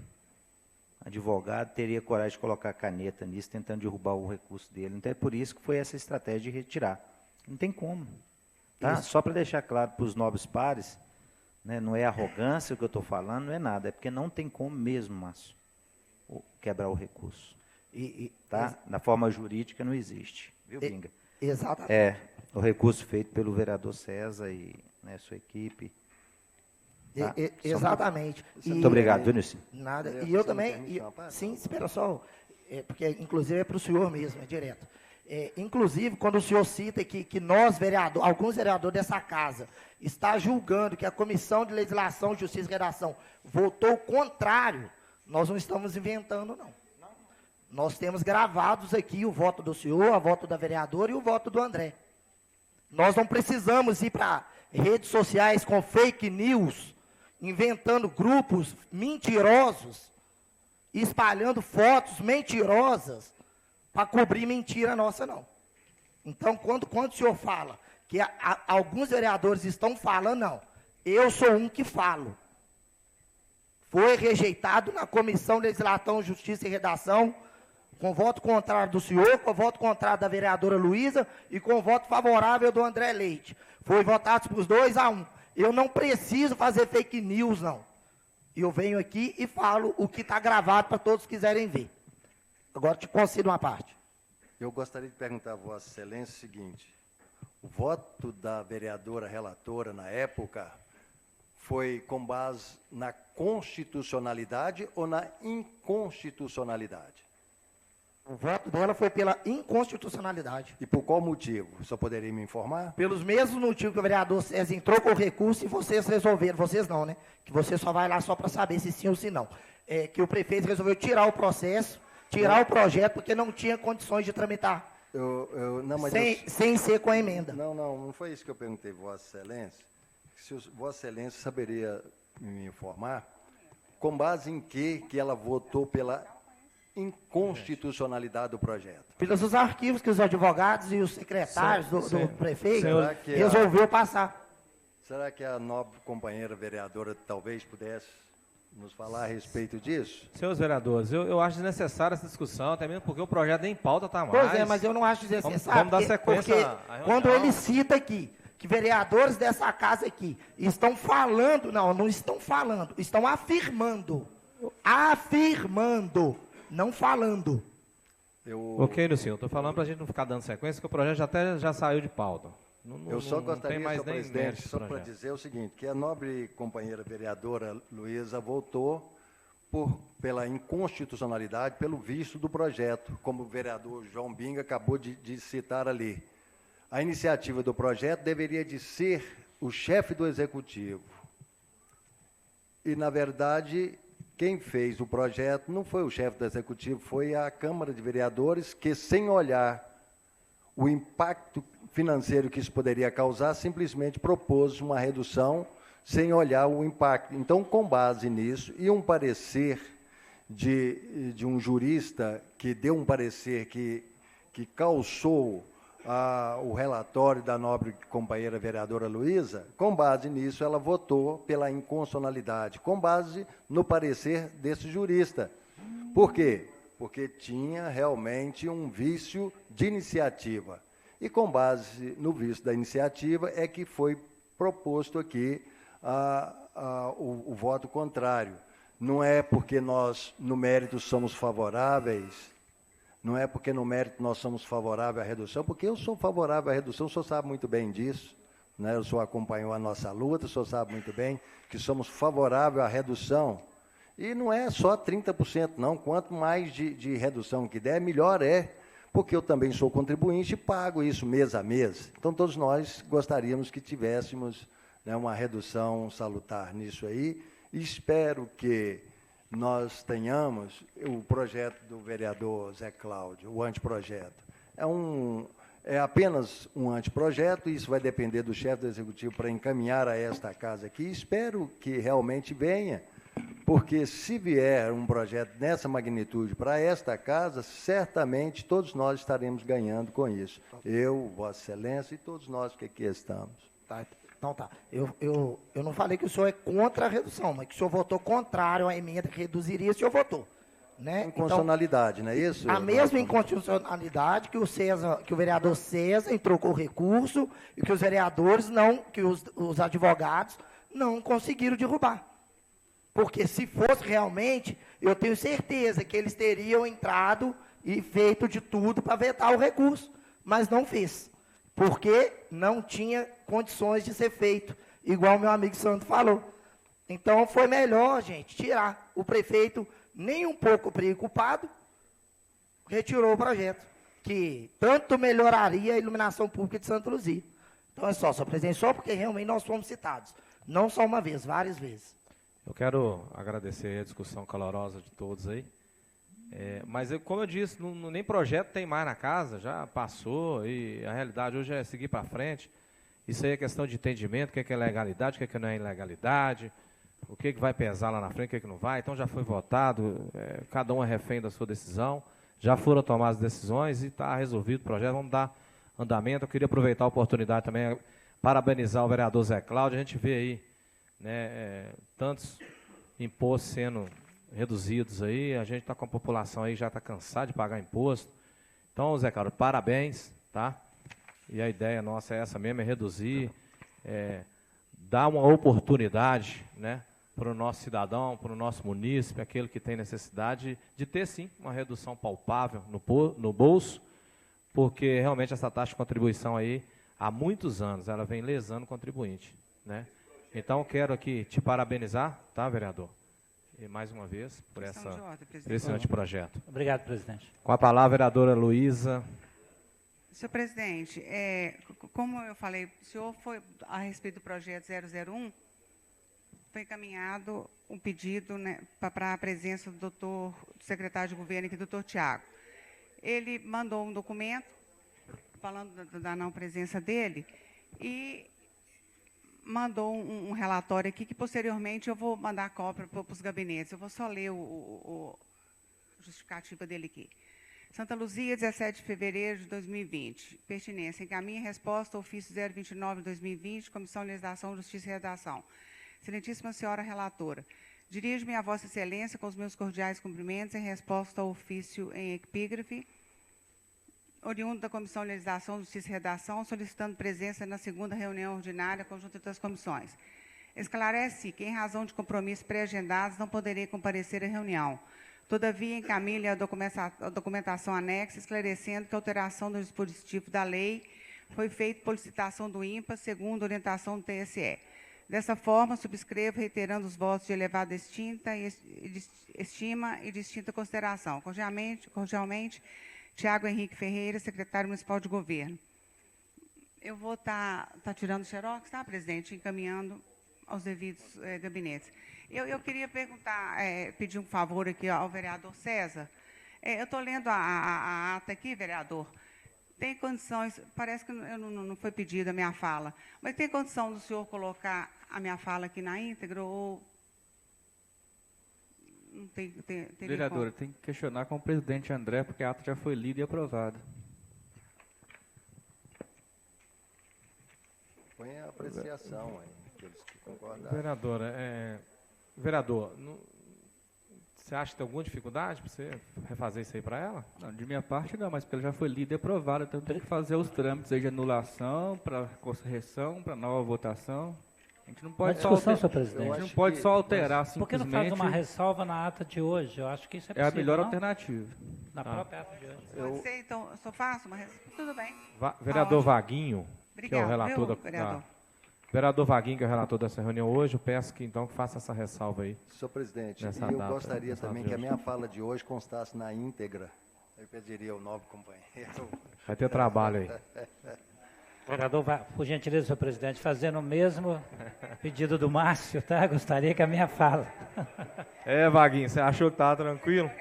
advogado teria coragem de colocar caneta nisso, tentando derrubar o recurso dele. Então é por isso que foi essa estratégia de retirar. Não tem como. Tá? Só para deixar claro para os nobres pares, né, não é arrogância o que eu estou falando, não é nada, é porque não tem como mesmo, Márcio. quebrar o recurso. Tá? Na forma jurídica não existe. Viu, Binga? Exatamente. O recurso feito pelo vereador César e sua equipe. Tá? Exatamente. Muito obrigado, viu, Nilson? Nada. E eu também. Sim, espera só. Porque, inclusive, é para o senhor mesmo, é direto. Inclusive, quando o senhor cita que nós, alguns vereadores dessa casa, está julgando que a Comissão de Legislação, Justiça e Redação votou contrário, nós não estamos inventando, não. Nós temos gravados aqui o voto do senhor, a voto da vereadora e o voto do André. Nós não precisamos ir para redes sociais com fake news, inventando grupos mentirosos, espalhando fotos mentirosas para cobrir mentira nossa, não. Então, quando o senhor fala que alguns vereadores estão falando, não. Eu sou um que falo. Foi rejeitado na Comissão de Legislação, Justiça e Redação, com voto contrário do senhor, com voto contrário da vereadora Luísa e com voto favorável do André Leite. Foi votado por 2-1. Eu não preciso fazer fake news, não. Eu venho aqui e falo o que está gravado para todos que quiserem ver. Agora te concedo uma parte. Eu gostaria de perguntar a Vossa Excelência o seguinte. O voto da vereadora relatora, na época, foi com base na constitucionalidade ou na inconstitucionalidade? O voto dela foi pela inconstitucionalidade. E por qual motivo? Só poderia me informar? Pelos mesmos motivos que o vereador César entrou com o recurso e vocês resolveram, vocês não, né? Que você só vai lá só para saber se sim ou se não. Que o prefeito resolveu tirar o processo, tirar o projeto, porque não tinha condições de tramitar. Sem ser com a emenda. Não foi isso que eu perguntei, Vossa Excelência. Se Vossa Excelência saberia me informar, com base em que ela votou pela inconstitucionalidade do projeto? Pelos arquivos que os advogados e os secretários do prefeito resolveu passar. Será que a nobre companheira vereadora talvez pudesse nos falar a respeito disso? Senhores vereadores, eu acho desnecessária essa discussão, até mesmo porque o projeto nem em pauta está mais. Pois é, mas eu não acho desnecessário. Vamos dar sequência à reunião. Quando ele cita aqui que vereadores dessa casa aqui estão falando, não estão falando, estão afirmando, não falando. Ok, Luciano, estou falando para a gente não ficar dando sequência, que o projeto já saiu de pauta. Eu só gostaria, senhor presidente, só para dizer o seguinte, que a nobre companheira vereadora Luísa votou pela inconstitucionalidade, pelo vício do projeto, como o vereador João Binga acabou de citar ali. A iniciativa do projeto deveria de ser o chefe do executivo. E, na verdade, quem fez o projeto não foi o chefe do executivo, foi a Câmara de Vereadores, que, sem olhar o impacto financeiro que isso poderia causar, simplesmente propôs uma redução sem olhar o impacto. Então, com base nisso, e um parecer de um jurista que deu um parecer que calçou o relatório da nobre companheira vereadora Luísa, com base nisso, ela votou pela inconstitucionalidade, com base no parecer desse jurista. Por quê? Porque tinha realmente um vício de iniciativa. E com base no vício da iniciativa é que foi proposto aqui o voto contrário. Não é porque nós, no mérito, somos favoráveis, não é porque no mérito nós somos favoráveis à redução, porque eu sou favorável à redução, o senhor sabe muito bem disso, né? O senhor acompanhou a nossa luta, o senhor sabe muito bem que somos favoráveis à redução. E não é só 30%, não. Quanto mais de redução que der, melhor é, porque eu também sou contribuinte e pago isso mês a mês. Então, todos nós gostaríamos que tivéssemos, né, uma redução salutar nisso aí, e espero que nós tenhamos o projeto do vereador Zé Cláudio, o anteprojeto. É apenas um anteprojeto, isso vai depender do chefe do executivo para encaminhar a esta casa aqui. Espero que realmente venha, porque se vier um projeto dessa magnitude para esta casa, certamente todos nós estaremos ganhando com isso. Eu, Vossa Excelência e todos nós que aqui estamos. Tá. Então tá. Eu não falei que o senhor é contra a redução, mas que o senhor votou contrário à emenda que reduziria, o senhor votou. Né? Inconstitucionalidade, então, não é isso? A mesma inconstitucionalidade que o vereador César entrou com o recurso e que os vereadores os advogados não conseguiram derrubar. Porque se fosse realmente, eu tenho certeza que eles teriam entrado e feito de tudo para vetar o recurso, mas não fez, porque não tinha condições de ser feito, igual meu amigo Santo falou. Então, foi melhor, gente, tirar. O prefeito, nem um pouco preocupado, retirou o projeto, que tanto melhoraria a iluminação pública de Santa Luzia. Então, é só, senhor presidente, só porque realmente nós fomos citados. Não só uma vez, várias vezes. Eu quero agradecer a discussão calorosa de todos aí. Mas, como eu disse, nem projeto tem mais na casa, já passou, e a realidade hoje é seguir para frente. Isso aí é questão de entendimento, o que é legalidade, o que não é ilegalidade, o que vai pesar lá na frente, o que não vai. Então já foi votado, cada um é refém da sua decisão, já foram tomadas decisões e está resolvido o projeto, vamos dar andamento. Eu queria aproveitar a oportunidade também, parabenizar o vereador Zé Cláudio. A gente vê aí, né, tantos impostos sendo reduzidos aí, a gente está com a população aí, já está cansada de pagar imposto. Então, Zé Cláudio, parabéns, tá? E a ideia nossa é essa mesmo, é reduzir, dar uma oportunidade, né, para o nosso cidadão, para o nosso munícipe, aquele que tem necessidade de ter, sim, uma redução palpável no bolso, porque realmente essa taxa de contribuição aí, há muitos anos, ela vem lesando o contribuinte, né? Então, eu quero aqui te parabenizar, tá, vereador? E mais uma vez, por esse anteprojeto. Obrigado, presidente. Com a palavra, a vereadora Luísa. Senhor presidente, como eu falei, o senhor foi, a respeito do projeto 001, foi encaminhado um pedido, né, para a presença do secretário de governo aqui, doutor Tiago. Ele mandou um documento falando da não presença dele e mandou um relatório aqui que, posteriormente, eu vou mandar cópia para os gabinetes. Eu vou só ler a justificativa dele aqui. Santa Luzia, 17 de fevereiro de 2020. Pertinência. Encaminha resposta ao ofício 029 de 2020, Comissão de Legislação, Justiça e Redação. Excelentíssima senhora relatora, dirijo-me a Vossa Excelência com os meus cordiais cumprimentos em resposta ao ofício em epígrafe, oriundo da Comissão de Legislação, Justiça e Redação, solicitando presença na segunda reunião ordinária conjunta das comissões. Esclarece que, em razão de compromissos pré-agendados, não poderei comparecer à reunião. Todavia, encaminhe a documentação anexa, esclarecendo que a alteração do dispositivo da lei foi feita por licitação do INPA, segundo orientação do TSE. Dessa forma, subscrevo, reiterando os votos de elevada estima e distinta consideração. Cordialmente, Tiago Henrique Ferreira, secretário municipal de governo. Eu vou estar tirando o xerox, tá, presidente? Encaminhando aos devidos gabinetes. Eu queria perguntar, pedir um favor aqui ao vereador César. Eu estou lendo a ata aqui, vereador. Tem condições, parece que não foi pedida a minha fala, mas tem condição do senhor colocar a minha fala aqui na íntegra ou não tem vereadora, tem que questionar com o presidente André, porque a ata já foi lida e aprovada. Põe a apreciação aí, aqueles que concordaram. Vereador, você acha que tem alguma dificuldade para você refazer isso aí para ela? Não, de minha parte não, mas porque ela já foi lida e aprovada, então tem que fazer os trâmites aí de anulação, para correção, para nova votação. A gente não pode senhor presidente. A gente não pode só alterar simplesmente. Por que não faz uma ressalva na ata de hoje? Eu acho que isso é possível. É a melhor alternativa. Na própria ata de hoje. Pode ser, então, eu só faço uma ressalva? Tudo bem. Vereador Vaguinho, obrigado, que é o relator vereador. Vereador Vaguinho, que é o relator dessa reunião hoje, eu peço que então que faça essa ressalva aí. Senhor presidente, eu gostaria também que a minha fala de hoje constasse na íntegra. Eu pediria ao novo companheiro. Vai ter trabalho aí. Vereador, por gentileza, senhor presidente, fazendo o mesmo pedido do Márcio, tá? Gostaria que a minha fala. Vaguinho, você achou que estava tranquilo?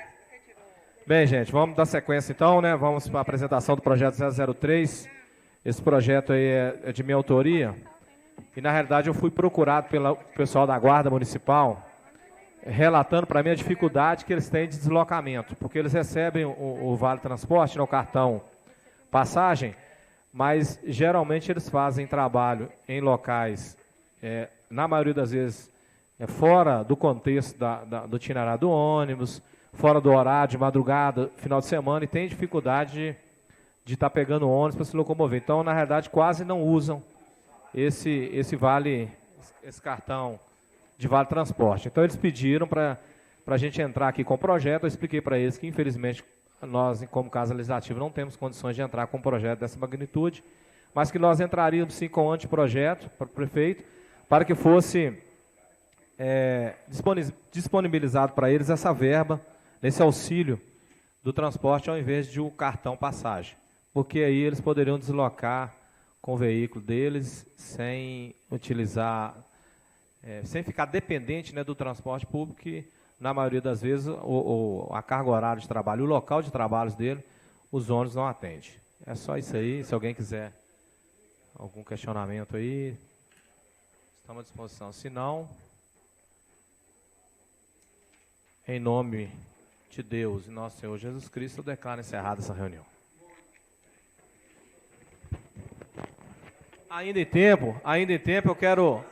Bem, gente, vamos dar sequência então, né? Vamos para a apresentação do projeto 003. Esse projeto aí é de minha autoria. E, na realidade, eu fui procurado pelo pessoal da Guarda Municipal, relatando para mim a dificuldade que eles têm de deslocamento, porque eles recebem o Vale Transporte, o cartão passagem, mas, geralmente, eles fazem trabalho em locais, na maioria das vezes, fora do contexto do itinerário do ônibus, fora do horário de madrugada, final de semana, e tem dificuldade de estar pegando ônibus para se locomover. Então, na realidade, quase não usam esse cartão de Vale Transporte. Então, eles pediram para para a gente entrar aqui com o projeto. Eu expliquei para eles que, infelizmente, nós, como Casa Legislativa, não temos condições de entrar com um projeto dessa magnitude, mas que nós entraríamos sim com um anteprojeto para o prefeito, para que fosse disponibilizado para eles essa verba, nesse auxílio do transporte, ao invés de o cartão passagem. Porque aí eles poderiam deslocar com o veículo deles, sem utilizar, sem ficar dependente, né, do transporte público, que, na maioria das vezes, a carga horária de trabalho, o local de trabalho dele, os ônibus não atendem. É só isso aí. Se alguém quiser algum questionamento aí, estamos à disposição. Se não, em nome de Deus e nosso Senhor Jesus Cristo, eu declaro encerrada essa reunião. Ainda em tempo, eu quero...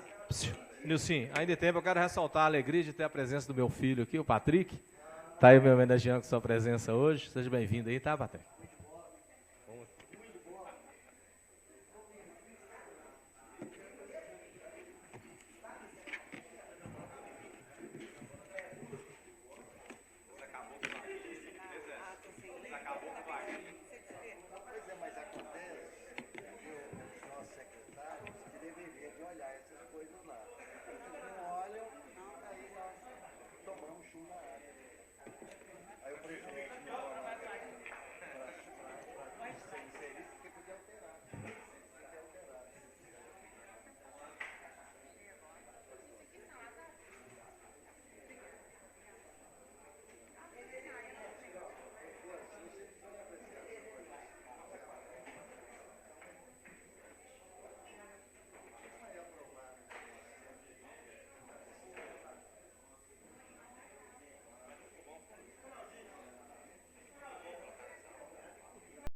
Nilson, ainda em tempo eu quero ressaltar a alegria de ter a presença do meu filho aqui, o Patrick. Está aí me homenageando com sua presença hoje. Seja bem-vindo aí, tá, Patrick?